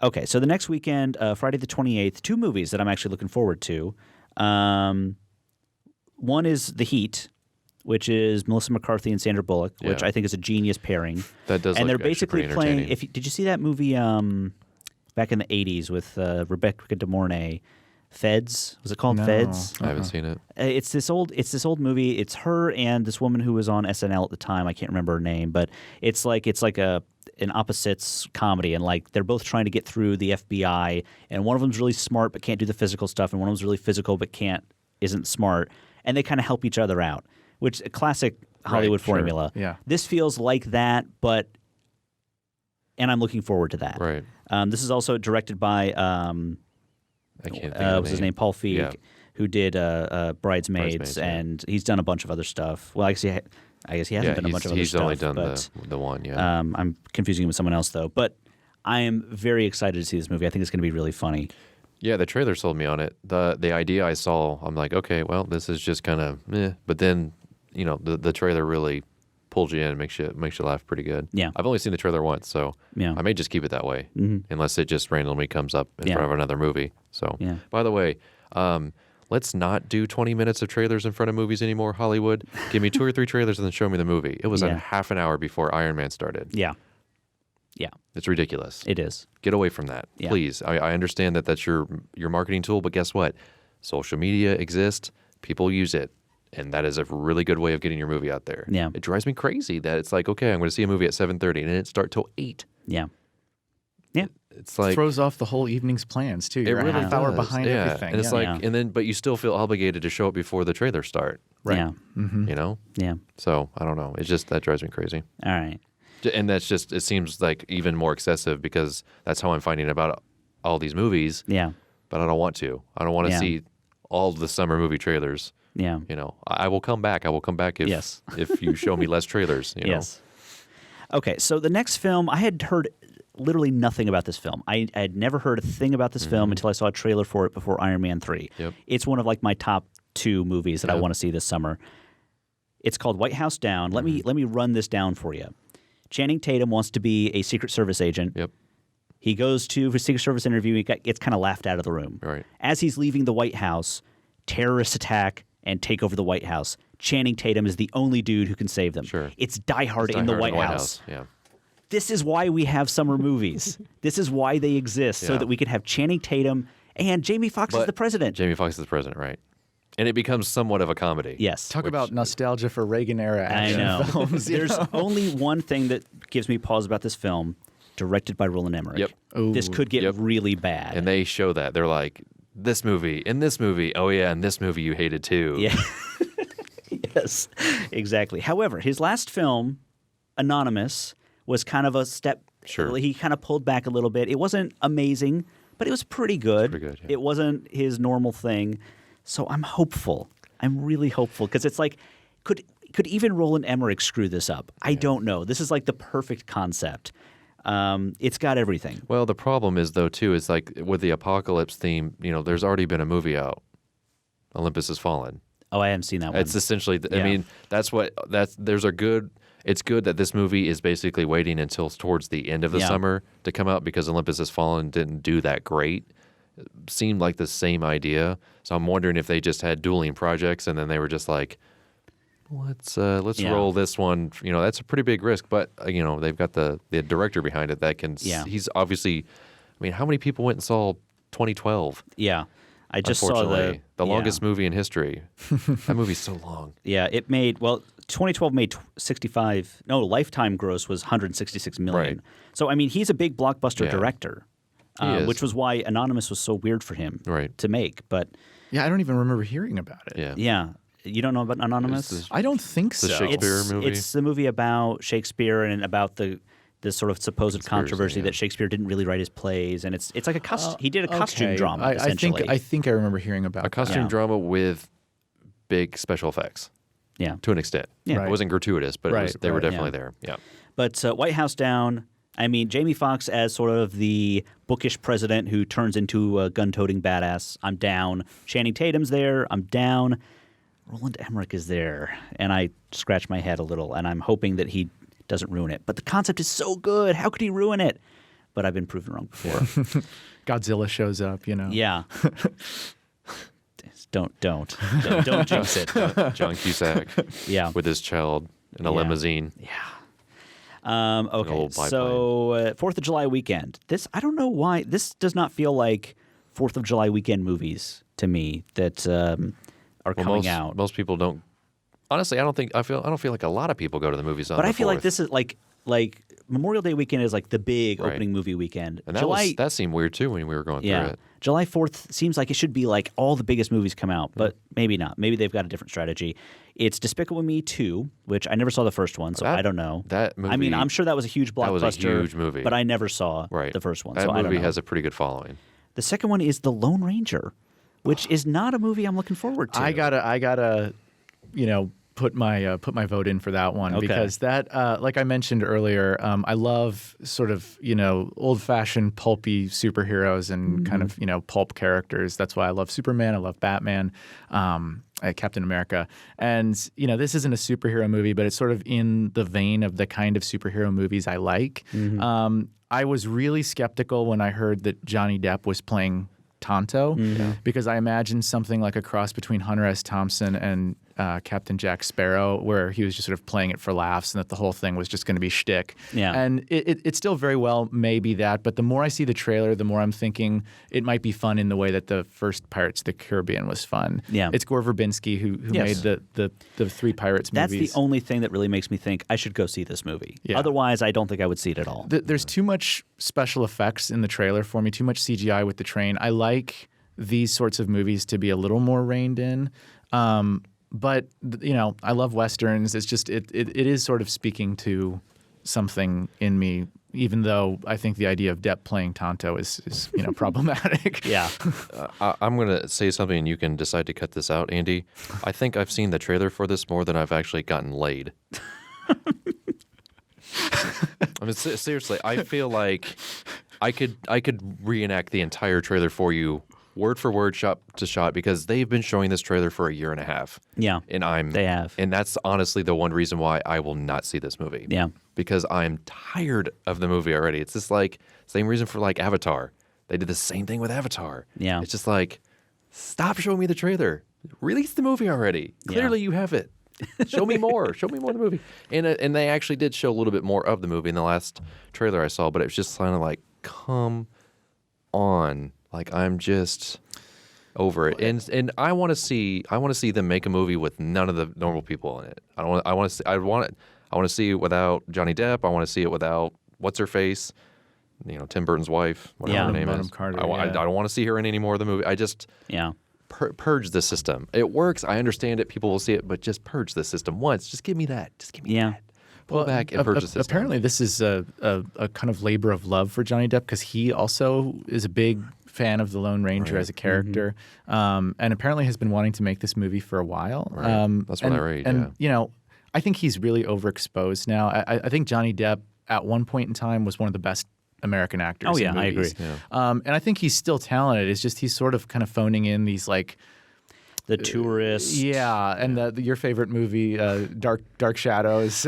Speaker 1: Okay, so the next weekend, Friday the 28th, 2 movies that I'm actually looking forward to. One is The Heat, which is Melissa McCarthy and Sandra Bullock, which I think is a genius pairing.
Speaker 2: That does.
Speaker 1: And
Speaker 2: look
Speaker 1: they're basically
Speaker 2: pretty
Speaker 1: playing.
Speaker 2: entertaining.
Speaker 1: Did you see that movie back in the 80s with Rebecca De Mornay? Feds? Was it called
Speaker 3: No.
Speaker 1: Feds?
Speaker 2: I haven't seen it.
Speaker 1: It's this old movie. It's her and this woman who was on SNL at the time. I can't remember her name, but it's like an opposites comedy, and like they're both trying to get through the FBI, and one of them's really smart but can't do the physical stuff, and one of them's really physical but isn't smart, and they kind of help each other out, which is a classic Hollywood formula.
Speaker 3: Yeah.
Speaker 1: This feels like that, and I'm looking forward to that.
Speaker 2: Right.
Speaker 1: This is also directed by
Speaker 2: I can't think of
Speaker 1: what's his name? Paul Feig, who did Bridesmaids,
Speaker 2: yeah.
Speaker 1: and he's done a bunch of other stuff. Well, I guess he hasn't done a bunch of other stuff.
Speaker 2: He's only done
Speaker 1: but,
Speaker 2: the one, yeah.
Speaker 1: I'm confusing him with someone else, though. But I am very excited to see this movie. I think it's going to be really funny.
Speaker 2: Yeah, the trailer sold me on it. The idea I saw, I'm like, okay, well, this is just kind of meh. But then, the trailer really pulls you in and makes you laugh pretty good.
Speaker 1: Yeah.
Speaker 2: I've only seen the trailer once, so
Speaker 1: Yeah.
Speaker 2: I may just keep it that way, unless it just randomly comes up in
Speaker 1: Yeah.
Speaker 2: front of another movie. So,
Speaker 1: Yeah.
Speaker 2: by the way, let's not do 20 minutes of trailers in front of movies anymore, Hollywood. Give me 2 or 3 trailers and then show me the movie. It was a
Speaker 1: Yeah.
Speaker 2: half an hour before Iron Man started.
Speaker 1: Yeah. Yeah.
Speaker 2: It's ridiculous.
Speaker 1: It is.
Speaker 2: Get away from that,
Speaker 1: Yeah.
Speaker 2: please. I understand that that's your marketing tool, but guess what? Social media exists. People use it. And that is a really good way of getting your movie out there.
Speaker 1: Yeah.
Speaker 2: It drives me crazy that it's like, okay, I'm going to see a movie at 7:30 and it didn't start till 8.
Speaker 1: Yeah. Yeah.
Speaker 2: It's like
Speaker 3: throws off the whole evening's plans too. You're
Speaker 2: really
Speaker 3: a half hour
Speaker 2: does.
Speaker 3: behind
Speaker 2: yeah.
Speaker 3: everything.
Speaker 2: And it's
Speaker 3: yeah.
Speaker 2: like, but you still feel obligated to show it before the trailer start.
Speaker 3: Right.
Speaker 1: Yeah.
Speaker 2: You know?
Speaker 1: Yeah.
Speaker 2: So I don't know. It's just that drives me crazy.
Speaker 1: All right.
Speaker 2: And that's just, it seems like even more excessive because that's how I'm finding about all these movies.
Speaker 1: Yeah.
Speaker 2: But I don't want to. I don't want to
Speaker 1: Yeah.
Speaker 2: see all the summer movie trailers.
Speaker 1: Yeah.
Speaker 2: I will come back. I will come back if
Speaker 1: Yes.
Speaker 2: if you show me less trailers.
Speaker 1: Yes. Okay, so the next film, I had heard literally nothing about this film. I had never heard a thing about this film until I saw a trailer for it before Iron Man 3.
Speaker 2: Yep.
Speaker 1: It's one of like my top 2 movies that I want to see this summer. It's called White House Down. Let me run this down for you. Channing Tatum wants to be a Secret Service agent.
Speaker 2: Yep.
Speaker 1: He goes to a Secret Service interview. He gets kind of laughed out of the room.
Speaker 2: Right.
Speaker 1: As he's leaving the White House, terrorists attack and take over the White House. Channing Tatum is the only dude who can save them.
Speaker 2: Sure.
Speaker 1: It's Die Hard
Speaker 2: It's
Speaker 1: in
Speaker 2: Die
Speaker 1: the
Speaker 2: Hard
Speaker 1: White House.
Speaker 2: Yeah.
Speaker 1: This is why we have summer movies. This is why they exist, so
Speaker 2: Yeah.
Speaker 1: that we can have Channing Tatum and Jamie Foxx as
Speaker 2: But
Speaker 1: the president.
Speaker 2: Jamie Foxx is the president, right? And it becomes somewhat of a comedy.
Speaker 1: Yes.
Speaker 3: Talk about nostalgia for Reagan era
Speaker 1: I
Speaker 3: action
Speaker 1: know.
Speaker 3: films.
Speaker 1: There's only one thing that gives me pause about this film, directed by Roland Emmerich.
Speaker 2: Yep.
Speaker 1: This could get
Speaker 2: Yep.
Speaker 1: really bad.
Speaker 2: And they show that. They're like, this movie, in this movie, oh yeah, and this movie you hated too.
Speaker 1: Yeah. Yes, exactly. However, his last film, Anonymous, was kind of a step.
Speaker 2: Sure.
Speaker 1: He kind of pulled back a little bit. It wasn't amazing, but it was pretty good.
Speaker 2: Pretty good, yeah.
Speaker 1: It wasn't his normal thing. So I'm hopeful. I'm really hopeful because it's like, could even Roland Emmerich screw this up? I don't know. This is like the perfect concept. It's got everything.
Speaker 2: Well, the problem is though too is like with the apocalypse theme. There's already been a movie out. Olympus Has Fallen.
Speaker 1: Oh, I haven't seen that one.
Speaker 2: It's essentially. I
Speaker 1: Yeah.
Speaker 2: mean, there's a good. It's good that this movie is basically waiting until towards the end of the
Speaker 1: Yeah.
Speaker 2: summer to come out because Olympus Has Fallen didn't do that great. It seemed like the same idea, so I'm wondering if they just had dueling projects and then they were just like, let's
Speaker 1: Yeah.
Speaker 2: roll this one. That's a pretty big risk, but they've got the director behind it that can.
Speaker 1: Yeah.
Speaker 2: He's obviously. I mean, how many people went and saw 2012?
Speaker 1: Yeah. I just saw
Speaker 2: Unfortunately, the
Speaker 1: yeah.
Speaker 2: longest movie in history. That movie's so long.
Speaker 1: Yeah, it made 2012 made 65. No, lifetime gross was 166 million.
Speaker 2: Right.
Speaker 1: So I mean, he's a big blockbuster
Speaker 2: Yeah.
Speaker 1: director,
Speaker 2: He is.
Speaker 1: which was why Anonymous was so weird for him
Speaker 2: Right.
Speaker 1: to make. But
Speaker 3: Yeah, I don't even remember hearing about it.
Speaker 2: Yeah.
Speaker 1: yeah, you don't know about Anonymous?
Speaker 2: It's
Speaker 3: I don't think so.
Speaker 2: The Shakespeare movie?
Speaker 1: It's the movie about Shakespeare and about the sort of supposed controversy
Speaker 2: yeah.
Speaker 1: that Shakespeare didn't really write his plays, and it's like a he did a costume
Speaker 3: Okay.
Speaker 1: drama
Speaker 3: I
Speaker 1: essentially.
Speaker 3: think I remember hearing about
Speaker 2: a costume
Speaker 1: Yeah.
Speaker 2: drama with big special effects
Speaker 1: yeah.
Speaker 2: to an extent.
Speaker 1: Yeah.
Speaker 3: Right.
Speaker 2: It wasn't gratuitous, but
Speaker 3: Right,
Speaker 2: they were
Speaker 3: right.
Speaker 2: definitely
Speaker 1: Yeah.
Speaker 2: there. Yeah.
Speaker 1: But White House Down, I mean, Jamie Foxx as sort of the bookish president who turns into a gun-toting badass, I'm down. Channing Tatum's there, I'm down. Roland Emmerich is there, and I scratch my head a little, and I'm hoping that he doesn't ruin it. But the concept is so good. How could he ruin it? but I've been proven wrong before.
Speaker 3: Godzilla shows up,
Speaker 1: Yeah. Don't jinx it.
Speaker 2: John Cusack
Speaker 1: Yeah.
Speaker 2: with his child in a limousine.
Speaker 1: Yeah. Okay,
Speaker 2: old biplane.
Speaker 1: so 4th of July weekend. I don't know why, this does not feel like 4th of July weekend movies to me that are coming out.
Speaker 2: Most people don't. Honestly, I don't feel like a lot of people go to the movies on
Speaker 1: But
Speaker 2: the
Speaker 1: I feel
Speaker 2: 4th.
Speaker 1: like this is like Memorial Day weekend is like the big opening movie weekend.
Speaker 2: And that seemed weird too when we were going through it.
Speaker 1: July 4th seems like it should be like all the biggest movies come out, but maybe not. Maybe they've got a different strategy. It's Despicable Me 2, which I never saw the first one, so I don't know.
Speaker 2: That movie,
Speaker 1: I mean, I'm sure that was a huge blockbuster.
Speaker 2: That was a huge movie.
Speaker 1: But I never saw the first one,
Speaker 2: that
Speaker 1: so I don't know.
Speaker 2: movie has a pretty good following.
Speaker 1: The second one is The Lone Ranger, which is not a movie I'm looking forward to.
Speaker 3: I gotta, put my vote in for that one because that, like I mentioned earlier, I love sort of old-fashioned pulpy superheroes and kind of pulp characters. That's why I love Superman. I love Batman, Captain America, and this isn't a superhero movie, but it's sort of in the vein of the kind of superhero movies I like. I was really skeptical when I heard that Johnny Depp was playing Tonto because I imagined something like a cross between Hunter S. Thompson and Captain Jack Sparrow, where he was just sort of playing it for laughs and that the whole thing was just going to be shtick.
Speaker 1: Yeah.
Speaker 3: And it still very well may be that, but the more I see the trailer, the more I'm thinking it might be fun in the way that the first Pirates of the Caribbean was fun.
Speaker 1: Yeah.
Speaker 3: It's Gore Verbinski who made the three Pirates movies.
Speaker 1: That's the only thing that really makes me think I should go see this movie.
Speaker 3: Yeah.
Speaker 1: Otherwise, I don't think I would see it at all.
Speaker 3: There's too much special effects in the trailer for me, too much CGI with the train. I like these sorts of movies to be a little more reined in. But I love Westerns. It's just it is sort of speaking to something in me, even though I think the idea of Depp playing Tonto is problematic.
Speaker 1: Yeah.
Speaker 2: I'm going to say something and you can decide to cut this out, Andy. I think I've seen the trailer for this more than I've actually gotten laid. I mean, seriously, I feel like I could reenact the entire trailer for you, word for word, shot to shot, because they've been showing this trailer for a year and a half.
Speaker 1: Yeah,
Speaker 2: and
Speaker 1: they have,
Speaker 2: and that's honestly the one reason why I will not see this movie.
Speaker 1: Yeah,
Speaker 2: because I'm tired of the movie already. It's just like same reason for like Avatar. They did the same thing with Avatar.
Speaker 1: Yeah,
Speaker 2: it's just like stop showing me the trailer. Release the movie already. Clearly, you have it. Show me more. Show me more of the movie. And they actually did show a little bit more of the movie in the last trailer I saw, but it was just kind of like, come on. Like, I'm just over it. And I want to see them make a movie with none of the normal people in it. I want to see it without Johnny Depp. I want to see it without what's her face, Tim Burton's wife, whatever her name is.
Speaker 3: Carter,
Speaker 2: I don't want to see her in any more of the movie. I just purge the system. It works. I understand it. People will see it, but just purge the system once. Just give me that. Just give me that. Pull back and purge the system.
Speaker 3: Apparently, this is a kind of labor of love for Johnny Depp because he also is a big fan of the Lone Ranger as a character, and apparently has been wanting to make this movie for a while.
Speaker 2: Right. That's what I read.
Speaker 3: And I think he's really overexposed now. I think Johnny Depp at one point in time was one of the best American actors.
Speaker 1: Oh yeah,
Speaker 3: in
Speaker 1: I
Speaker 3: movies.
Speaker 1: agree.
Speaker 3: Yeah. And I think he's still talented. It's just he's sort of kind of phoning in these like
Speaker 1: The Tourist.
Speaker 3: And your favorite movie, Dark Shadows.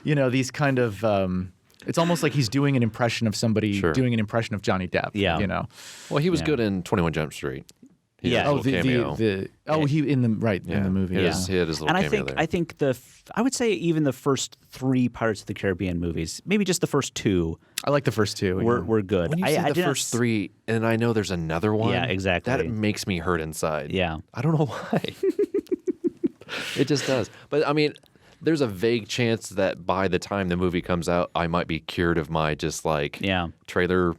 Speaker 3: These kind of. It's almost like he's doing an impression of somebody doing an impression of Johnny Depp.
Speaker 1: Yeah.
Speaker 2: Well, he was good in 21 Jump Street. He had
Speaker 1: Yeah.
Speaker 2: his little cameo.
Speaker 3: He in the in the movie.
Speaker 2: He had his little
Speaker 1: And
Speaker 2: cameo there.
Speaker 1: I think I would say even the first 3 Pirates of the Caribbean movies, maybe just the first 2.
Speaker 3: I like the first 2.
Speaker 1: Were good.
Speaker 2: When you say the first 3, and I know there's another one.
Speaker 1: Yeah, exactly.
Speaker 2: That makes me hurt inside.
Speaker 1: Yeah.
Speaker 2: I don't know why. It just does. But I mean, there's a vague chance that by the time the movie comes out, I might be cured of my just like trailer,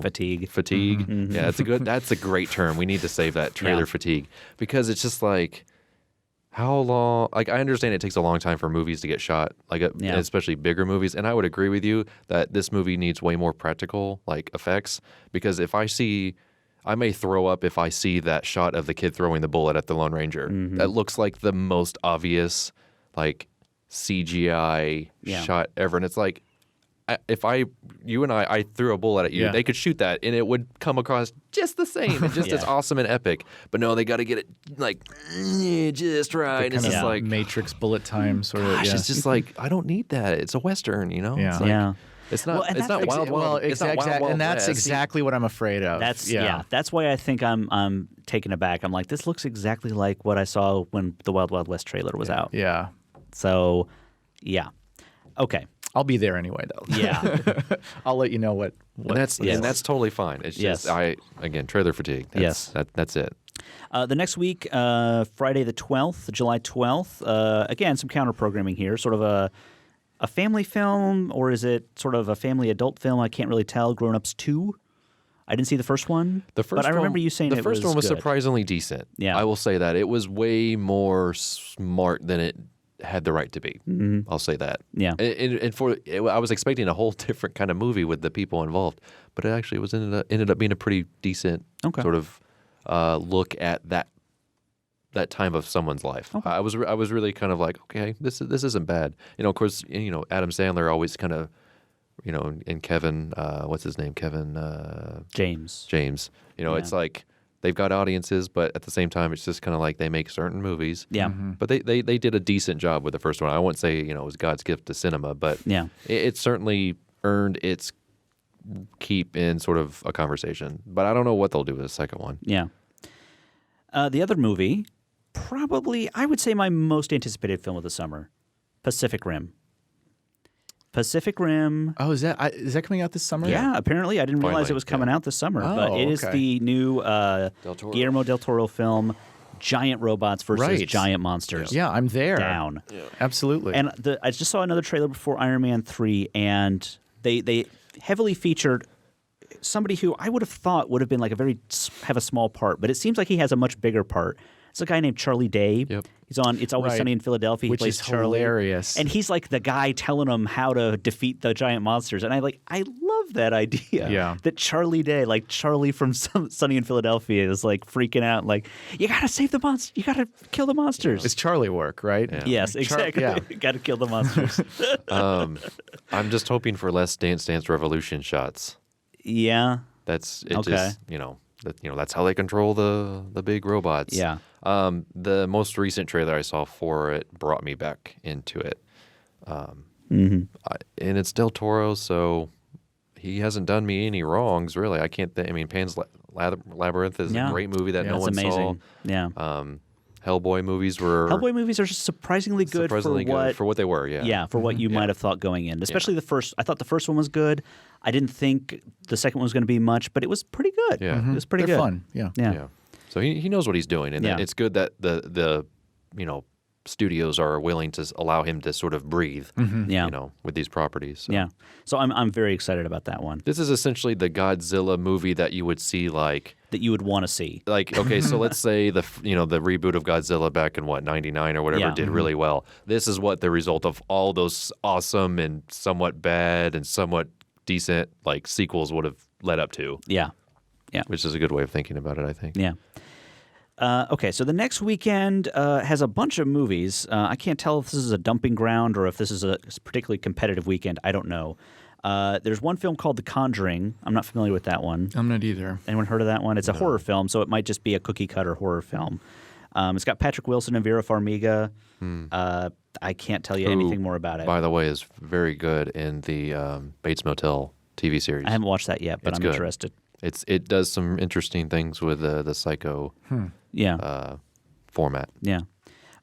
Speaker 1: fatigue.
Speaker 2: Mm-hmm. Yeah, that's a great term. We need to save that, trailer fatigue, because it's just like how long? Like, I understand it takes a long time for movies to get shot, like especially bigger movies, and I would agree with you that this movie needs way more practical like effects, because I may throw up if I see that shot of the kid throwing the bullet at the Lone Ranger. Mm-hmm. That looks like the most obvious like CGI shot ever, and it's like if you and I threw a bullet at you, they could shoot that and it would come across just the same and just as awesome and epic. But no, they got to get it like just right. It's just like
Speaker 3: Matrix bullet time sort of.
Speaker 2: It's just like I don't need that. It's a Western,
Speaker 3: Yeah.
Speaker 2: It's like, It's not.
Speaker 1: Well, and
Speaker 2: it's
Speaker 1: that's
Speaker 2: not wild.
Speaker 3: Well,
Speaker 2: It's not Wild Wild
Speaker 3: and that's
Speaker 2: West.
Speaker 3: exactly what I'm afraid of.
Speaker 1: That's why I think I'm taken aback. I'm like, this looks exactly like what I saw when the Wild Wild West trailer was out.
Speaker 3: Yeah.
Speaker 1: So, yeah. Okay.
Speaker 3: I'll be there anyway, though.
Speaker 1: Yeah.
Speaker 3: I'll let you know what.
Speaker 2: And that's totally fine. It's just again trailer fatigue. That's it.
Speaker 1: The next week, Friday the 12th, July 12th. Again, some counter programming here. Sort of a family film, or is it sort of a family adult film? I can't really tell. Grown Ups 2. I didn't see the first one. But I remember you saying
Speaker 2: the first one was
Speaker 1: good.
Speaker 2: surprisingly decent.
Speaker 1: Yeah.
Speaker 2: I will say that it was way more smart than it had the right to be.
Speaker 1: Mm-hmm.
Speaker 2: I'll say that.
Speaker 1: Yeah.
Speaker 2: I was expecting a whole different kind of movie with the people involved, but it actually ended up being a pretty decent sort of look at that time of someone's life.
Speaker 1: Okay.
Speaker 2: I was really kind of like, okay, this isn't bad. Of course, Adam Sandler always kind of, and Kevin, what's his name? Kevin
Speaker 1: James.
Speaker 2: It's like they've got audiences, but at the same time, it's just kind of like they make certain movies.
Speaker 1: Yeah.
Speaker 3: Mm-hmm.
Speaker 2: But they did a decent job with the first one. I wouldn't say it was God's gift to cinema, but it certainly earned its keep in sort of a conversation. But I don't know what they'll do with the second one.
Speaker 1: Yeah. The other movie, probably, I would say my most anticipated film of the summer, Pacific Rim. Pacific Rim.
Speaker 3: Oh, is that coming out this summer?
Speaker 1: Yeah, apparently. I didn't realize
Speaker 2: Finally,
Speaker 1: it was coming out this summer.
Speaker 3: Oh,
Speaker 1: but it is
Speaker 3: okay.
Speaker 1: the new Guillermo del Toro film, Giant Robots versus Giant Monsters.
Speaker 3: Yeah, I'm there.
Speaker 1: Down.
Speaker 3: Yeah. Absolutely.
Speaker 1: And I just saw another trailer before Iron Man 3, and they heavily featured somebody who I would have thought would have been like have a small part, but it seems like he has a much bigger part. It's a guy named Charlie Day.
Speaker 2: Yep.
Speaker 1: He's on It's Always Sunny in Philadelphia. He
Speaker 3: Which
Speaker 1: plays
Speaker 3: is
Speaker 1: Charlie.
Speaker 3: hilarious.
Speaker 1: And he's like the guy telling him how to defeat the giant monsters. And I love that idea.
Speaker 3: Yeah.
Speaker 1: That Charlie Day, like Charlie from Sunny in Philadelphia, is like freaking out, like, you gotta save the monster, you gotta kill the monsters.
Speaker 3: It's Charlie work, right?
Speaker 2: Yeah.
Speaker 1: Yes, exactly. Gotta kill the monsters.
Speaker 2: I'm just hoping for less Dance Dance Revolution shots.
Speaker 1: Yeah.
Speaker 2: That's it.
Speaker 1: Okay.
Speaker 2: Just that's how they control the big robots.
Speaker 1: Yeah.
Speaker 2: The most recent trailer I saw for it brought me back into it.
Speaker 1: Mm-hmm.
Speaker 2: And it's Del Toro, so he hasn't done me any wrongs, really. I can't think. I mean, Pan's Labyrinth is a great movie that no one
Speaker 1: amazing.
Speaker 2: saw.
Speaker 1: Yeah.
Speaker 2: Hellboy movies are
Speaker 1: surprisingly good
Speaker 2: for what they were. Yeah.
Speaker 1: Yeah, for what you might have thought going in. Especially the first. I thought the first one was good. I didn't think the second one was going to be much, but it was pretty good.
Speaker 2: Yeah.
Speaker 1: It was pretty
Speaker 3: They're
Speaker 1: good.
Speaker 3: fun. Yeah.
Speaker 1: Yeah.
Speaker 2: So he knows what he's doing, and it's good that the studios are willing to allow him to sort of breathe.
Speaker 1: Yeah.
Speaker 2: With these properties. So.
Speaker 1: Yeah. So I'm very excited about that one.
Speaker 2: This is essentially the Godzilla movie that you would see
Speaker 1: that you would want to see.
Speaker 2: Like, okay, so let's say the reboot of Godzilla back in '99 or whatever did really well. This is what the result of all those awesome and somewhat bad and somewhat decent sequels would have led up to.
Speaker 1: Yeah. Yeah.
Speaker 2: Which is a good way of thinking about it, I think.
Speaker 1: Yeah. Okay, so the next weekend has a bunch of movies. I can't tell if this is a dumping ground or if this is a particularly competitive weekend. I don't know. There's one film called The Conjuring. I'm not familiar with that one.
Speaker 3: I'm not either.
Speaker 1: Anyone heard of that one? It's a horror film, so it might just be a cookie-cutter horror film. It's got Patrick Wilson and Vera Farmiga. I can't tell you anything more about it.
Speaker 2: By the way, is very good in the Bates Motel TV series.
Speaker 1: I haven't watched that yet, but I'm interested.
Speaker 2: It does some interesting things with the Psycho format.
Speaker 1: Yeah.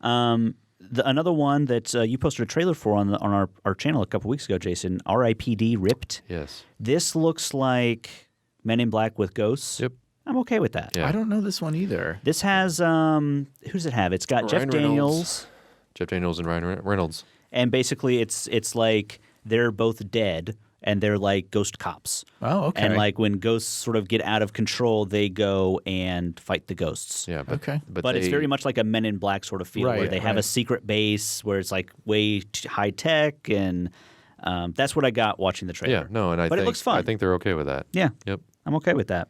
Speaker 1: Another one that you posted a trailer for on our channel a couple weeks ago, Jason, R.I.P.D. Ripped.
Speaker 2: Yes.
Speaker 1: This looks like Men in Black with ghosts.
Speaker 2: Yep.
Speaker 1: I'm okay with that.
Speaker 2: Yeah.
Speaker 3: I don't know this one either.
Speaker 1: This has who does it have? It's got Jeff Daniels.
Speaker 2: Jeff Daniels and Ryan Reynolds.
Speaker 1: And basically it's like they're both dead and they're like ghost cops.
Speaker 3: Oh, okay.
Speaker 1: And like when ghosts sort of get out of control, they go and fight the ghosts.
Speaker 2: Yeah.
Speaker 3: Okay.
Speaker 1: But it's very much like a Men in Black sort of feel where they have a secret base where it's like way high tech, and that's what I got watching the trailer.
Speaker 2: Yeah, no, and
Speaker 1: it looks fun.
Speaker 2: I think they're okay with that.
Speaker 1: Yeah.
Speaker 2: Yep.
Speaker 1: I'm okay with that.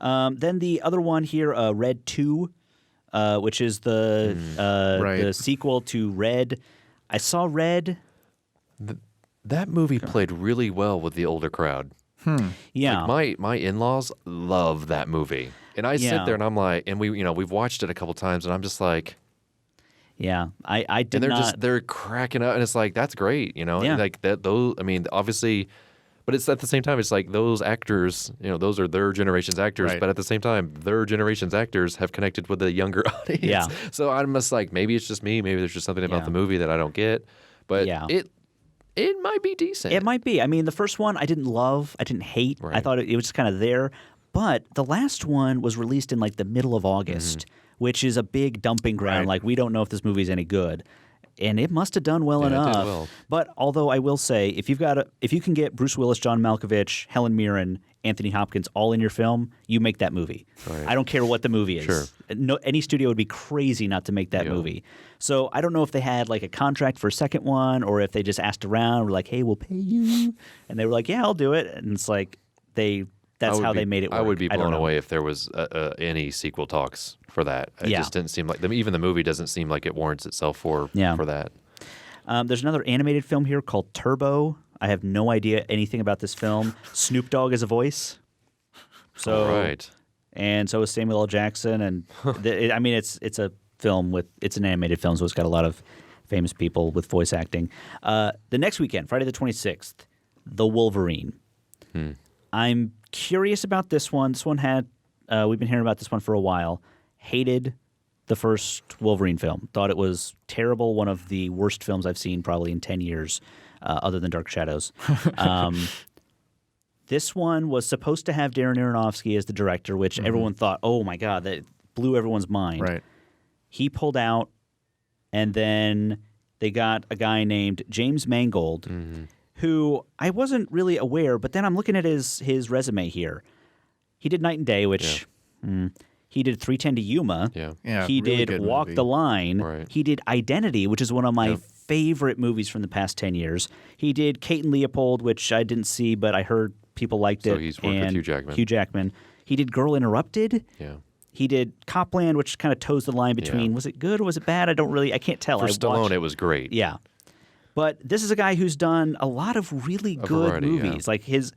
Speaker 1: Then the other one here, Red 2, which is the sequel to Red. I saw Red.
Speaker 2: That movie played really well with the older crowd.
Speaker 1: Yeah.
Speaker 2: Like my in-laws love that movie. And I sit there and I'm like, and we've watched it a couple times and I'm just like,
Speaker 1: yeah, I did
Speaker 2: and
Speaker 1: not.
Speaker 2: they're cracking up and it's like, that's great,
Speaker 1: Yeah.
Speaker 2: like that. Those, I mean, obviously But it's at the same time, it's like those actors, those are their generation's actors.
Speaker 3: Right.
Speaker 2: But at the same time, their generation's actors have connected with the younger audience.
Speaker 1: Yeah.
Speaker 2: So I'm just like, maybe it's just me. Maybe there's just something about the movie that I don't get. But it might be decent.
Speaker 1: It might be. I mean, the first one I didn't love. I didn't hate.
Speaker 2: Right.
Speaker 1: I thought it was just kind of there. But the last one was released in like the middle of August, which is a big dumping ground.
Speaker 3: Right.
Speaker 1: Like, we don't know if this movie's any good. And it must have done well
Speaker 2: Yeah, it
Speaker 1: enough.
Speaker 2: did well.
Speaker 1: But although I will say, if you can get Bruce Willis, John Malkovich, Helen Mirren, Anthony Hopkins all in your film, you make that movie.
Speaker 2: Right.
Speaker 1: I don't care what the movie is.
Speaker 2: Sure.
Speaker 1: No, any studio would be crazy not to make that movie. So I don't know if they had like a contract for a second one, or if they just asked around, were like, "Hey, we'll pay you," and they were like, "Yeah, I'll do it." And it's like that's how they made it work.
Speaker 2: I would be
Speaker 1: I don't
Speaker 2: blown
Speaker 1: know.
Speaker 2: away if there was any sequel talks for that. It just didn't seem like even the movie doesn't seem like it warrants itself for that.
Speaker 1: There's another animated film here called Turbo. I have no idea anything about this film. Snoop Dogg is a voice. So,
Speaker 2: right.
Speaker 1: And so is Samuel L. Jackson. And it's a film it's an animated film, so it's got a lot of famous people with voice acting. The next weekend, Friday the 26th, The Wolverine. I'm curious about this one. This one had we've been hearing about this one for a while. Hated the first Wolverine film. Thought it was terrible. One of the worst films I've seen probably in 10 years, other than Dark Shadows. This one was supposed to have Darren Aronofsky as the director, which everyone thought, oh my God, that blew everyone's mind.
Speaker 3: Right.
Speaker 1: He pulled out, and then they got a guy named James Mangold, who I wasn't really aware, but then I'm looking at his resume here. He did Night and Day, which he did 3:10 to Yuma.
Speaker 3: Yeah,
Speaker 1: He
Speaker 3: really
Speaker 1: did
Speaker 3: good
Speaker 1: Walk
Speaker 3: movie.
Speaker 1: the Line.
Speaker 2: Right.
Speaker 1: He did Identity, which is one of my favorite movies from the past 10 years. He did Kate and Leopold, which I didn't see, but I heard people liked it.
Speaker 2: So he's worked with
Speaker 1: and
Speaker 2: Hugh Jackman.
Speaker 1: Hugh Jackman. He did Girl Interrupted.
Speaker 2: Yeah.
Speaker 1: He did Copland, which kind of toes the line between was it good or was it bad? I can't tell.
Speaker 2: For
Speaker 1: I
Speaker 2: Stallone,
Speaker 1: watched-
Speaker 2: it was great.
Speaker 1: Yeah. But this is a guy who's done a lot of really good
Speaker 2: variety,
Speaker 1: movies. Like his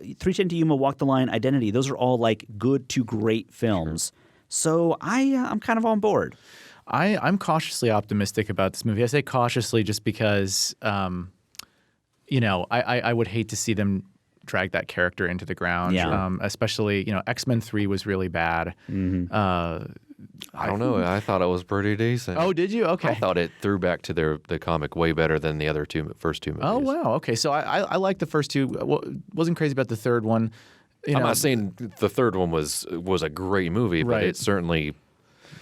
Speaker 1: 3:10 to Yuma, Walk the Line, Identity. Those are all like good to great films. So I'm kind of on board.
Speaker 3: I'm cautiously optimistic about this movie. I say cautiously just because, I would hate to see them drag that character into the ground.
Speaker 1: Yeah.
Speaker 3: Especially, X-Men 3 was really bad.
Speaker 2: I don't know. I thought it was pretty decent.
Speaker 3: Oh, did you? Okay.
Speaker 2: I thought it threw back to the comic way better than the other first two movies.
Speaker 3: Oh, wow. Okay. So I like the first two. Wasn't crazy about the third one.
Speaker 2: I'm not saying the third one was a great movie, but
Speaker 3: Right.
Speaker 2: it certainly,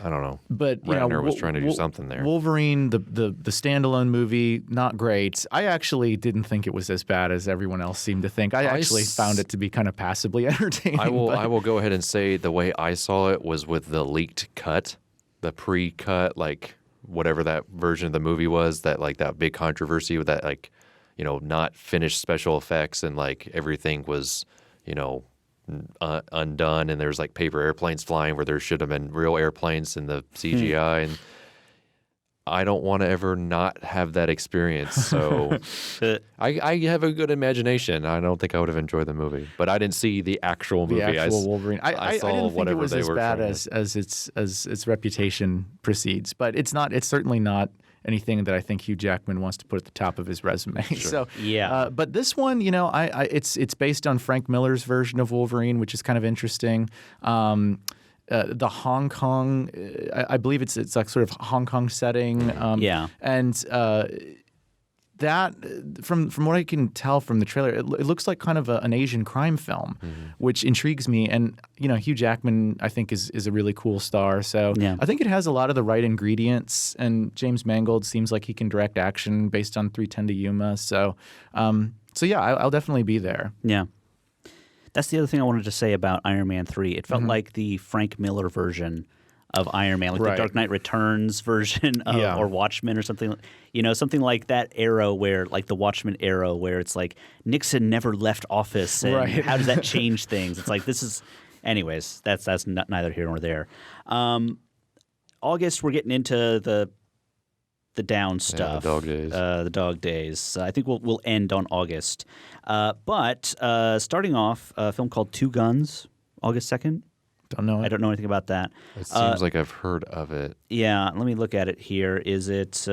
Speaker 2: I don't know.
Speaker 3: But
Speaker 2: Ratner was trying to do something there.
Speaker 3: Wolverine, the standalone movie, not great. I actually didn't think it was as bad as everyone else seemed to think. I actually found it to be kind of passably entertaining.
Speaker 2: I will go ahead and say the way I saw it was with the leaked cut, the pre-cut, like whatever that version of the movie was, that big controversy with that, not finished special effects, and everything was, undone, and there's paper airplanes flying where there should have been real airplanes in the CGI, and I don't want to ever not have that experience. So I have a good imagination. I don't think I would have enjoyed the movie, but I didn't see the actual movie.
Speaker 3: The actual Wolverine. I
Speaker 2: saw
Speaker 3: didn't think it
Speaker 2: whatever
Speaker 3: was
Speaker 2: they
Speaker 3: as
Speaker 2: were
Speaker 3: bad
Speaker 2: trying
Speaker 3: as its reputation precedes, but it's not. It's certainly not anything that I think Hugh Jackman wants to put at the top of his resume. So
Speaker 1: Yeah.
Speaker 3: but this one, it's based on Frank Miller's version of Wolverine, which is kind of interesting. The Hong Kong, I believe it's like sort of Hong Kong setting. And that, from what I can tell from the trailer, it looks like kind of an Asian crime film, which intrigues me. And Hugh Jackman, I think, is a really cool star. So I think it has a lot of the right ingredients. And James Mangold seems like he can direct action based on 3:10 to Yuma. So yeah, I'll definitely be there.
Speaker 1: Yeah. That's the other thing I wanted to say about Iron Man 3. It felt like the Frank Miller version of Iron Man, like the Dark Knight Returns version of, or Watchmen or something, something like that era where, like the Watchmen era, where it's like Nixon never left office and how does that change things? It's like this is, anyways, that's neither here nor there. August, we're getting into the down stuff.
Speaker 2: the dog days.
Speaker 1: The dog days. I think we'll end on August. But starting off, a film called Two Guns, August 2nd.
Speaker 3: Don't know.
Speaker 1: I don't know anything about that.
Speaker 2: It seems like I've heard of it.
Speaker 1: Yeah, let me look at it here. Is it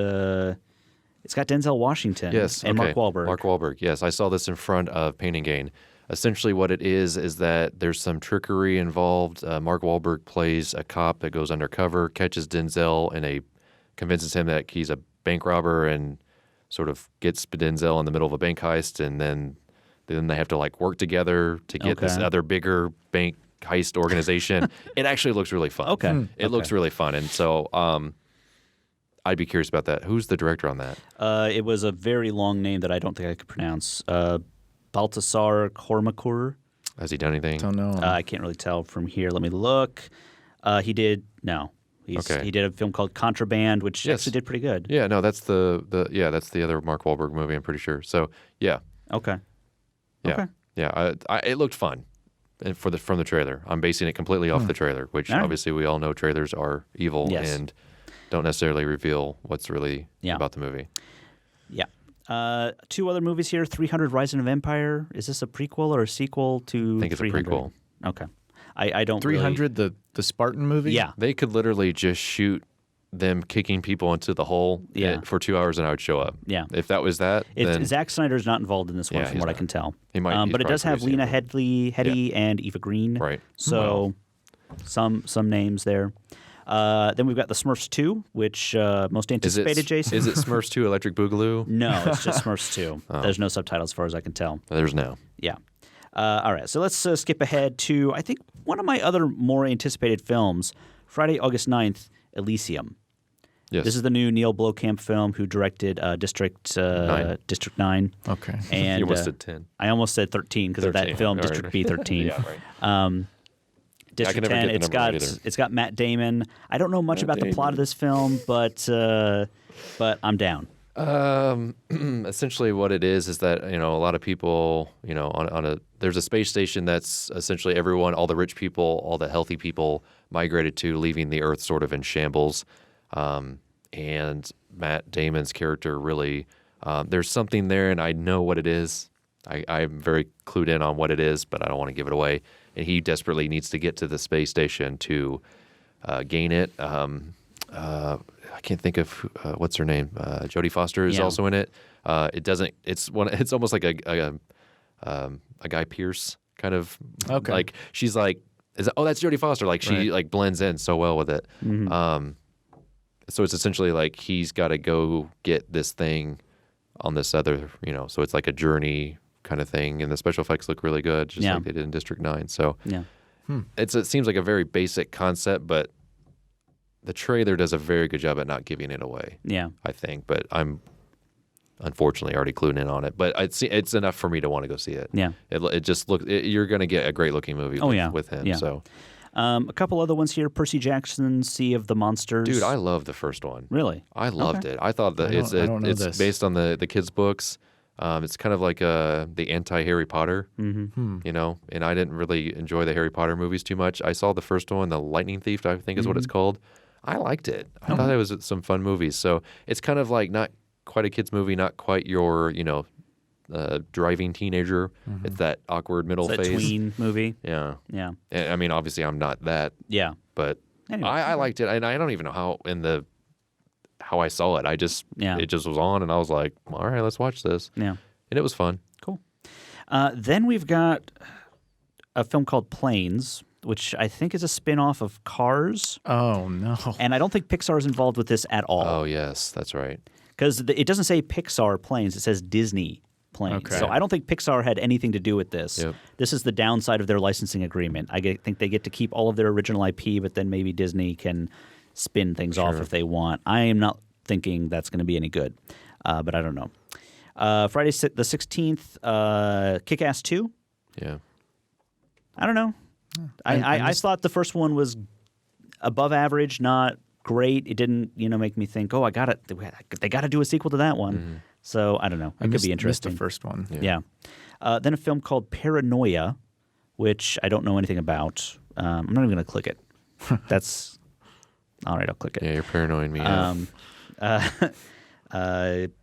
Speaker 1: It's got Denzel Washington and Mark Wahlberg.
Speaker 2: Mark Wahlberg, yes. I saw this in front of Pain and Gain. Essentially what it is that there's some trickery involved. Mark Wahlberg plays a cop that goes undercover, catches Denzel, and convinces him that he's a bank robber and sort of gets Denzel in the middle of a bank heist, and then they have to like work together to get this other bigger bank heist organization. It actually looks really fun. It looks really fun. And so I'd be curious about that. Who's the director on that?
Speaker 1: It was a very long name that I don't think I could pronounce. Baltasar Kormakur.
Speaker 2: Has he done anything?
Speaker 3: Don't know.
Speaker 1: I can't really tell from here. Let me look. He did He did a film called Contraband, which actually did pretty good.
Speaker 2: Yeah, no, that's that's the other Mark Wahlberg movie, I'm pretty sure. So yeah.
Speaker 1: Okay.
Speaker 2: Yeah.
Speaker 1: Okay.
Speaker 2: Yeah. It looked fun from the trailer. I'm basing it completely off the trailer, which obviously we all know trailers are evil and don't necessarily reveal what's really about the movie.
Speaker 1: Yeah. Two other movies here. 300 Rising of Empire. Is this a prequel or a sequel to 300?
Speaker 2: I think it's a prequel.
Speaker 1: Okay. I don't
Speaker 3: 300, the Spartan movie?
Speaker 1: Yeah.
Speaker 2: They could literally just shoot them kicking people into the hole for 2 hours and I would show up.
Speaker 1: Yeah.
Speaker 2: If that was that, then
Speaker 1: Zack Snyder's not involved in this one from what I can tell.
Speaker 2: He might,
Speaker 1: but it does have Lena Headey and Eva Green.
Speaker 2: Right.
Speaker 1: So some names there. Then we've got the Smurfs 2, which most anticipated, Jason.
Speaker 2: Is it Smurfs 2 Electric Boogaloo?
Speaker 1: No, it's just Smurfs 2. There's no subtitles as far as I can tell.
Speaker 2: There's no.
Speaker 1: Yeah. All right, so let's skip ahead to, I think, one of my other more anticipated films, Friday, August 9th, Elysium.
Speaker 2: Yes.
Speaker 1: This is the new Neil Blomkamp film who directed District 9.
Speaker 3: Okay.
Speaker 1: And
Speaker 2: you almost said 10.
Speaker 1: I almost said 13 because of that film, District B13.
Speaker 2: Yeah, right.
Speaker 1: District 10, it's got Matt Damon. I don't know much about the plot of this film, but I'm down.
Speaker 2: Essentially what it is that, a lot of people, there's a space station that's essentially everyone, all the rich people, all the healthy people migrated to, leaving the Earth sort of in shambles. And Matt Damon's character really, there's something there and I know what it is. I'm very clued in on what it is, but I don't want to give it away. And he desperately needs to get to the space station to gain it. I can't think of what's her name. Jodie Foster is also in it. It's almost like a Guy Pearce kind of.
Speaker 3: Okay.
Speaker 2: Like she's like, that's Jodie Foster. Like she like blends in so well with it.
Speaker 1: Mm-hmm.
Speaker 2: So it's essentially like he's got to go get this thing on this other, so it's like a journey kind of thing, and the special effects look really good, just like they did in District 9. So it seems like a very basic concept, but the trailer does a very good job at not giving it away. Yeah, I think, but I'm unfortunately already clued in on it. But it's enough for me to want to go see it. Yeah, it just looks. You're going to get a great looking movie. With him. Yeah. So.
Speaker 1: A couple other ones here. Percy Jackson's Sea of the Monsters.
Speaker 2: Dude, I loved the first one.
Speaker 1: Really?
Speaker 2: I loved it. I thought that it's based on the kids' books. It's kind of like the anti-Harry Potter, and I didn't really enjoy the Harry Potter movies too much. I saw the first one, The Lightning Thief, I think is what it's called. I liked it. I thought it was some fun movies. So it's kind of like not quite a kid's movie, not quite your, driving teenager. It's that awkward middle phase.
Speaker 1: That tween movie.
Speaker 2: Yeah. Yeah. I mean, obviously I'm not that. Yeah. But anyway. I liked it. And I don't even know how I saw it. It just was on and I was like, all right, let's watch this. Yeah. And it was fun.
Speaker 1: Cool. Then we've got a film called Planes, which I think is a spin-off of Cars.
Speaker 3: Oh, no.
Speaker 1: And I don't think Pixar is involved with this at all.
Speaker 2: Oh, yes, that's right.
Speaker 1: Because it doesn't say Pixar Planes, it says Disney Planes. Okay. So I don't think Pixar had anything to do with this. Yep. This is the downside of their licensing agreement. I think they get to keep all of their original IP, but then maybe Disney can spin things off if they want. I am not thinking that's going to be any good, but I don't know. Friday the 16th, Kick-Ass 2.
Speaker 2: Yeah.
Speaker 1: I don't know. I thought the first one was above average, not great. It didn't, make me think, they got to do a sequel to that one. Mm-hmm. So I don't know. It could be interesting.
Speaker 3: Missed the first one.
Speaker 1: Yeah. Then a film called Paranoia, which I don't know anything about. I'm not even going to click it. That's all right. I'll click it.
Speaker 2: Yeah, you're paranoid me.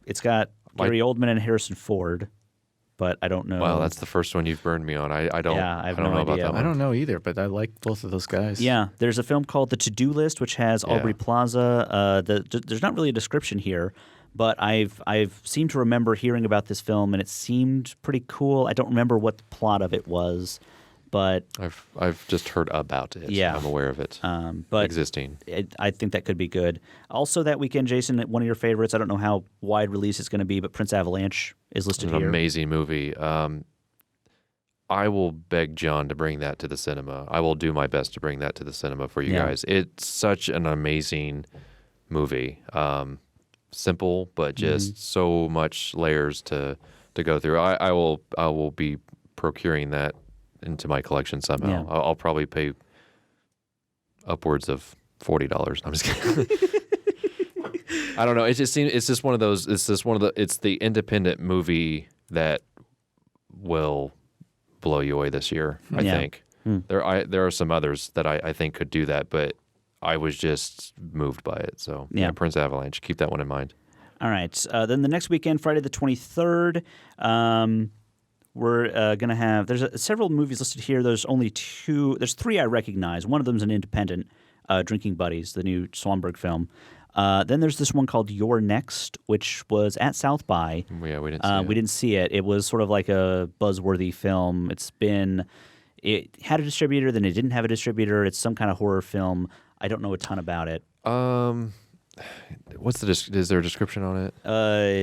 Speaker 1: It's got Gary Oldman and Harrison Ford. But I don't know.
Speaker 2: Wow, that's the first one you've burned me on. I don't.
Speaker 1: Yeah, I
Speaker 2: don't know about that one.
Speaker 3: I don't know either, but I like both of those guys.
Speaker 1: Yeah, there's a film called The To-Do List, which has Aubrey Plaza. There's not really a description here, but I've seemed to remember hearing about this film, and it seemed pretty cool. I don't remember what the plot of it was, but
Speaker 2: I've just heard about it.
Speaker 1: Yeah.
Speaker 2: I'm aware of it.
Speaker 1: But
Speaker 2: existing.
Speaker 1: I think that could be good. Also, that weekend, Jason, one of your favorites. I don't know how wide release it's going to be, but Prince Avalanche is listed
Speaker 2: An
Speaker 1: here.
Speaker 2: amazing movie. I will beg John to bring that to the cinema. I will do my best to bring that to the cinema for you guys. It's such an amazing movie. Simple, but just so much layers to go through. I will be procuring that into my collection somehow.
Speaker 1: Yeah.
Speaker 2: I'll probably pay upwards of $40. I'm just kidding. I don't know. It just seems it's just one of those. It's the independent movie that will blow you away this year. I think there are some others that I think could do that, but I was just moved by it. So Prince Avalanche. Keep that one in mind.
Speaker 1: All right. Then the next weekend, Friday the 23rd, we're going to have. There's several movies listed here. There's only two. There's three I recognize. One of them is an independent, Drinking Buddies, the new Swanberg film. Then there's this one called You're Next, which was at South by.
Speaker 2: Yeah, we didn't see it.
Speaker 1: We didn't see it. It was sort of like a buzzworthy film. It had a distributor, then it didn't have a distributor. It's some kind of horror film. I don't know a ton about it.
Speaker 2: Is there a description on it?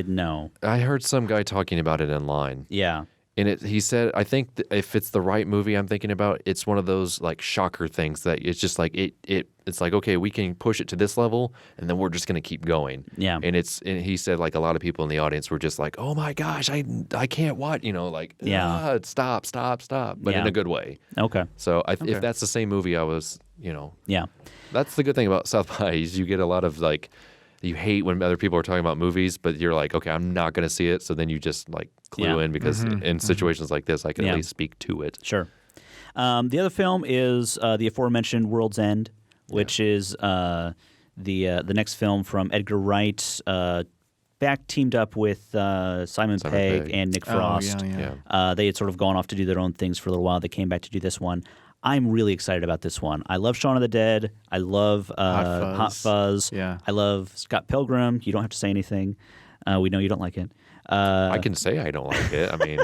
Speaker 1: No.
Speaker 2: I heard some guy talking about it online.
Speaker 1: Yeah.
Speaker 2: And he said, I think if it's the right movie I'm thinking about, it's one of those like shocker things that it's just like it's like, okay, we can push it to this level and then we're just going to keep going.
Speaker 1: Yeah.
Speaker 2: And he said like a lot of people in the audience were just like, oh my gosh, I can't watch, stop, but in a good way.
Speaker 1: Okay.
Speaker 2: So if that's the same movie I was,
Speaker 1: Yeah.
Speaker 2: That's the good thing about South by is you get a lot of like, you hate when other people are talking about movies, but you're like, okay, I'm not going to see it. So then you just like clue in because in situations like this, I can at least speak to it.
Speaker 1: Sure. The other film is the aforementioned World's End, which is the next film from Edgar Wright, back teamed up with Simon Pegg and Nick Frost. They had sort of gone off to do their own things for a little while. They came back to do this one. I'm really excited about this one. I love Shaun of the Dead. I love Hot Fuzz.
Speaker 3: Yeah.
Speaker 1: I love Scott Pilgrim. You don't have to say anything. We know you don't like it.
Speaker 2: I can say I don't like it. I mean,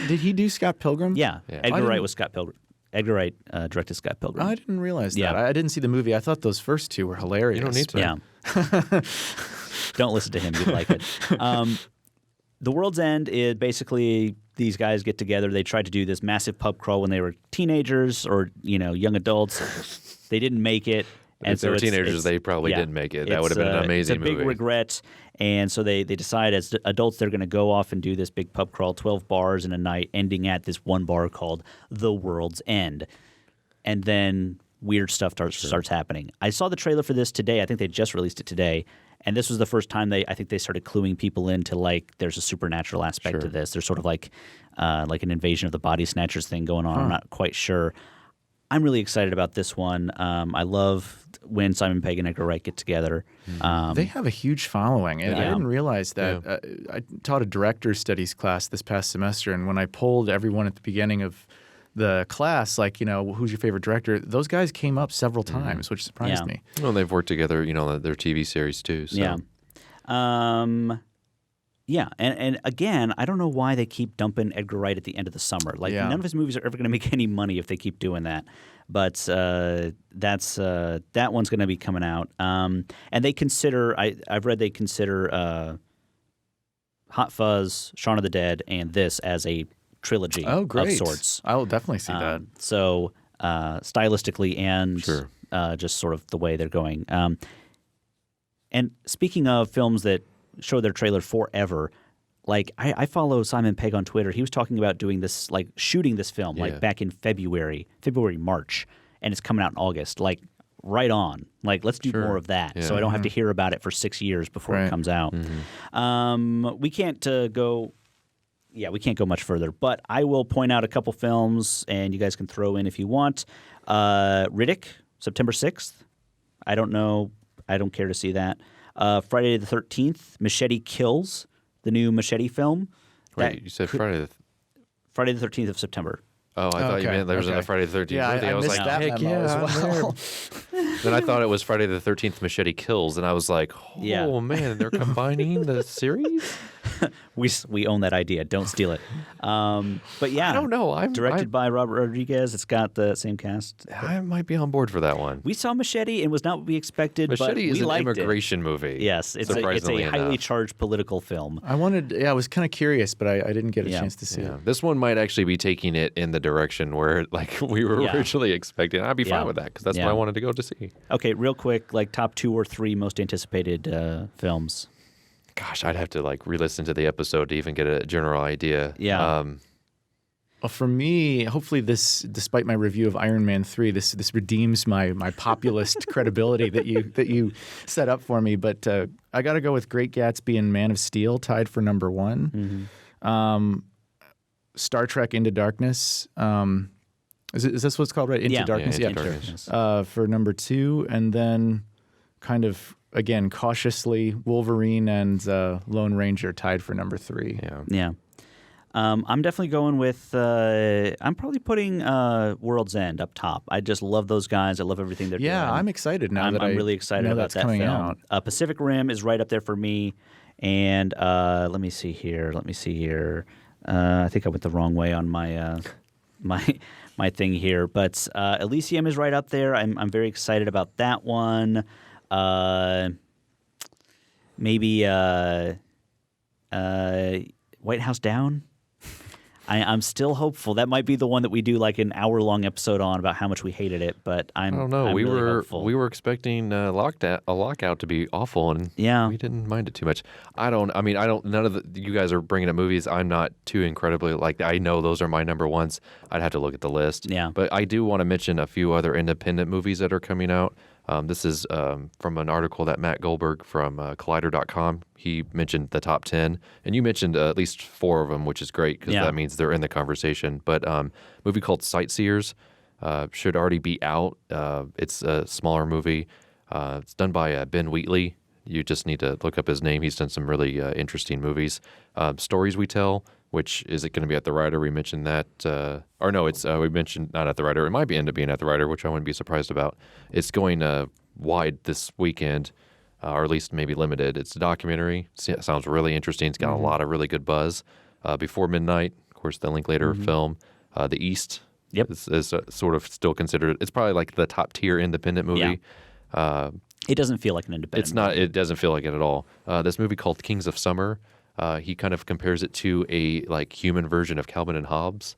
Speaker 3: did he do Scott Pilgrim?
Speaker 1: Yeah. Edgar Wright was Scott Pilgrim. Edgar Wright directed Scott Pilgrim.
Speaker 3: I didn't realize that.
Speaker 1: Yeah.
Speaker 3: I didn't see the movie. I thought those first two were hilarious.
Speaker 2: You don't need to.
Speaker 1: Yeah. Don't listen to him. You'd like it. The World's End is basically these guys get together. They tried to do this massive pub crawl when they were teenagers or young adults. They didn't make it.
Speaker 2: And if they were teenagers, they probably didn't make it. That would have been an amazing movie.
Speaker 1: It's a big regret. And so they decide as adults they're going to go off and do this big pub crawl, 12 bars in a night, ending at this one bar called The World's End. And then weird stuff starts happening. I saw the trailer for this today. I think they just released it today. And this was the first time I think they started cluing people into like there's a supernatural aspect to this. There's sort of like an invasion of the body snatchers thing going on. I'm not quite sure. I'm really excited about this one. I love when Simon Pegg and Edgar Wright get together.
Speaker 3: They have a huge following. And I didn't realize that. I taught a director's studies class this past semester, and when I polled everyone at the beginning of the class, like, who's your favorite director, those guys came up several times, which surprised me.
Speaker 2: Well, they've worked together, their TV series too. So.
Speaker 1: Yeah. Yeah, and again, I don't know why they keep dumping Edgar Wright at the end of the summer. Like, none of his movies are ever going to make any money if they keep doing that. But that one's going to be coming out. And they consider, I've read they consider Hot Fuzz, Shaun of the Dead, and this as a trilogy of sorts.
Speaker 3: I will definitely see that.
Speaker 1: So stylistically and just sort of the way they're going. And speaking of films that show their trailer forever, like I follow Simon Pegg on Twitter. He was talking about doing this, like shooting this film like back in February, March, and it's coming out in August. Like right on. Like let's do more of that, so I don't have to hear about it for 6 years before it comes out. We can't go. Yeah, we can't go much further, but I will point out a couple films, and you guys can throw in if you want. Riddick, September 6th. I don't know. I don't care to see that. Friday the 13th, Machete Kills, the new Machete film.
Speaker 2: Wait, you said Friday the
Speaker 1: 13th of September.
Speaker 2: Oh, I thought you meant there was a Friday the 13th
Speaker 3: yeah,
Speaker 2: movie.
Speaker 3: I
Speaker 2: was
Speaker 3: missed
Speaker 2: like,
Speaker 3: that
Speaker 2: heck
Speaker 3: memo
Speaker 2: yeah,
Speaker 3: as
Speaker 2: I'm
Speaker 3: well.
Speaker 2: there. Then I thought it was Friday the 13th Machete Kills, and I was like, oh man, they're combining the series?
Speaker 1: We own that idea. Don't steal it. But yeah,
Speaker 2: I don't know.
Speaker 1: Directed by Robert Rodriguez. It's got the same cast.
Speaker 2: I might be on board for that one.
Speaker 1: We saw Machete. It was not what we expected, but
Speaker 2: Machete is
Speaker 1: we
Speaker 2: an
Speaker 1: liked
Speaker 2: immigration movie.
Speaker 1: Yes, it's a highly charged political film.
Speaker 3: I was kind of curious, but I didn't get a chance to see it.
Speaker 2: This one might actually be taking it in the direction where like we were originally expecting. I'd be fine with that because that's what I wanted to go to see.
Speaker 1: Okay, real quick, like top 2 or 3 most anticipated films.
Speaker 2: Gosh, I'd have to like re-listen to the episode to even get a general idea.
Speaker 1: Yeah.
Speaker 3: Well, for me, hopefully this, despite my review of Iron Man 3, this redeems my populist credibility that you set up for me. But I got to go with Great Gatsby and Man of Steel, tied for number 1. Mm-hmm. Star Trek Into Darkness. Is this what it's called, right? Into Darkness?
Speaker 2: Into Darkness.
Speaker 3: For number 2, and then kind of, again, cautiously, Wolverine and Lone Ranger tied for number 3.
Speaker 1: Yeah. I'm definitely going with, I'm probably putting World's End up top. I just love those guys. I love everything they're doing.
Speaker 3: Yeah, I'm excited now.
Speaker 1: I'm really excited about that
Speaker 3: coming
Speaker 1: film.
Speaker 3: out.
Speaker 1: Pacific Rim is right up there for me. And let me see here. I think I went the wrong way on my my thing here. But Elysium is right up there. I'm very excited about that one. Maybe White House Down. I'm still hopeful. That might be the one that we do like an hour-long episode on about how much we hated it. But I don't know.
Speaker 2: We
Speaker 1: really
Speaker 2: were
Speaker 1: hopeful.
Speaker 2: we were expecting a lockout to be awful, and we didn't mind it too much. None of you guys are bringing up movies. I'm not too incredibly I know those are my number ones. I'd have to look at the list.
Speaker 1: Yeah.
Speaker 2: But I do want to mention a few other independent movies that are coming out. This is from an article that Matt Goldberg from Collider.com. He mentioned the top 10, and you mentioned at least 4 of them, which is great because that means they're in the conversation. But a movie called Sightseers should already be out. It's a smaller movie. It's done by Ben Wheatley. You just need to look up his name. He's done some really interesting movies. Stories We Tell, which is it going to be at the Rider? We mentioned that. We mentioned not at the Rider. It might end up being at the Rider, which I wouldn't be surprised about. It's going wide this weekend, or at least maybe limited. It's a documentary. It sounds really interesting. It's got a lot of really good buzz. Before Midnight, of course, the Linklater film. The East is sort of still considered. It's probably like the top tier independent movie.
Speaker 1: Yeah. It doesn't feel like an independent
Speaker 2: It's not. It doesn't feel like it at all. This movie called Kings of Summer. He kind of compares it to a human version of Calvin and Hobbes,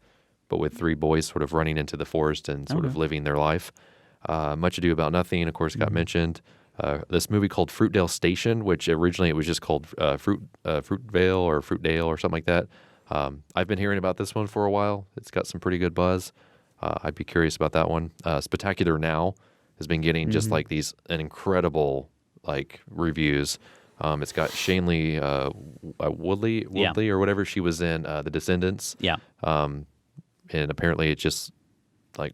Speaker 2: but with 3 boys sort of running into the forest and sort of living their life. Much Ado About Nothing, of course, got mentioned. This movie called Fruitdale Station, which originally it was just called Fruitvale or Fruitdale or something like that. I've been hearing about this one for a while. It's got some pretty good buzz. I'd be curious about that one. Spectacular Now has been getting just these incredible reviews. It's got Shailene Woodley or whatever she was in The Descendants.
Speaker 1: Yeah.
Speaker 2: And apparently it just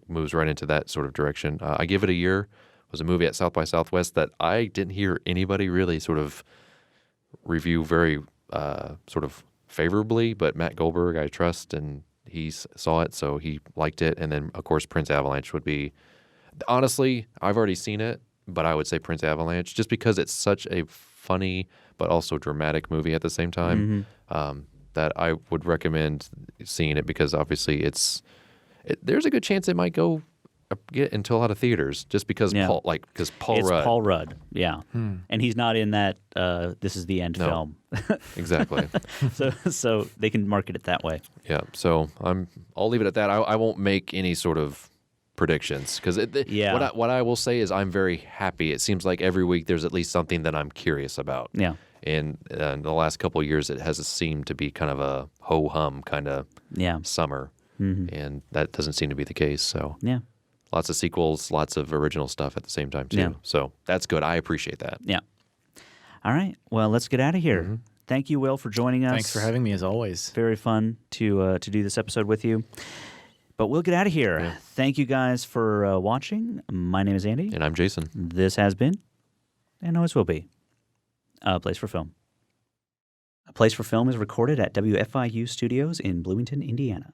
Speaker 2: moves right into that sort of direction. I Give It a Year was a movie at South by Southwest that I didn't hear anybody really sort of review very sort of favorably, but Matt Goldberg I trust, and he saw it, so he liked it. And then, of course, Prince Avalanche would be... Honestly, I've already seen it, but I would say Prince Avalanche just because it's such a funny but also dramatic movie at the same time that I would recommend seeing it because obviously there's a good chance it might get into a lot of theaters just because Paul Rudd.
Speaker 1: It's Paul Rudd, yeah. And he's not in that This Is the End film.
Speaker 2: Exactly.
Speaker 1: so they can market it that way.
Speaker 2: Yeah, so I'll leave it at that. I won't make any sort of predictions because what I will say is I'm very happy. It seems like every week there's at least something that I'm curious about.
Speaker 1: Yeah.
Speaker 2: And in the last couple of years, it has seemed to be kind of a ho-hum kind of summer. And that doesn't seem to be the case. So lots of sequels, lots of original stuff at the same time, too.
Speaker 1: Yeah.
Speaker 2: So that's good. I appreciate that.
Speaker 1: Yeah. All right. Well, let's get out of here. Thank you, Will, for joining us.
Speaker 3: Thanks for having me, as always.
Speaker 1: Very fun to do this episode with you. But we'll get out of here. Yeah. Thank you guys for watching. My name is Andy.
Speaker 2: And I'm Jason.
Speaker 1: This has been, and always will be, A Place for Film. A Place for Film is recorded at WFIU Studios in Bloomington, Indiana.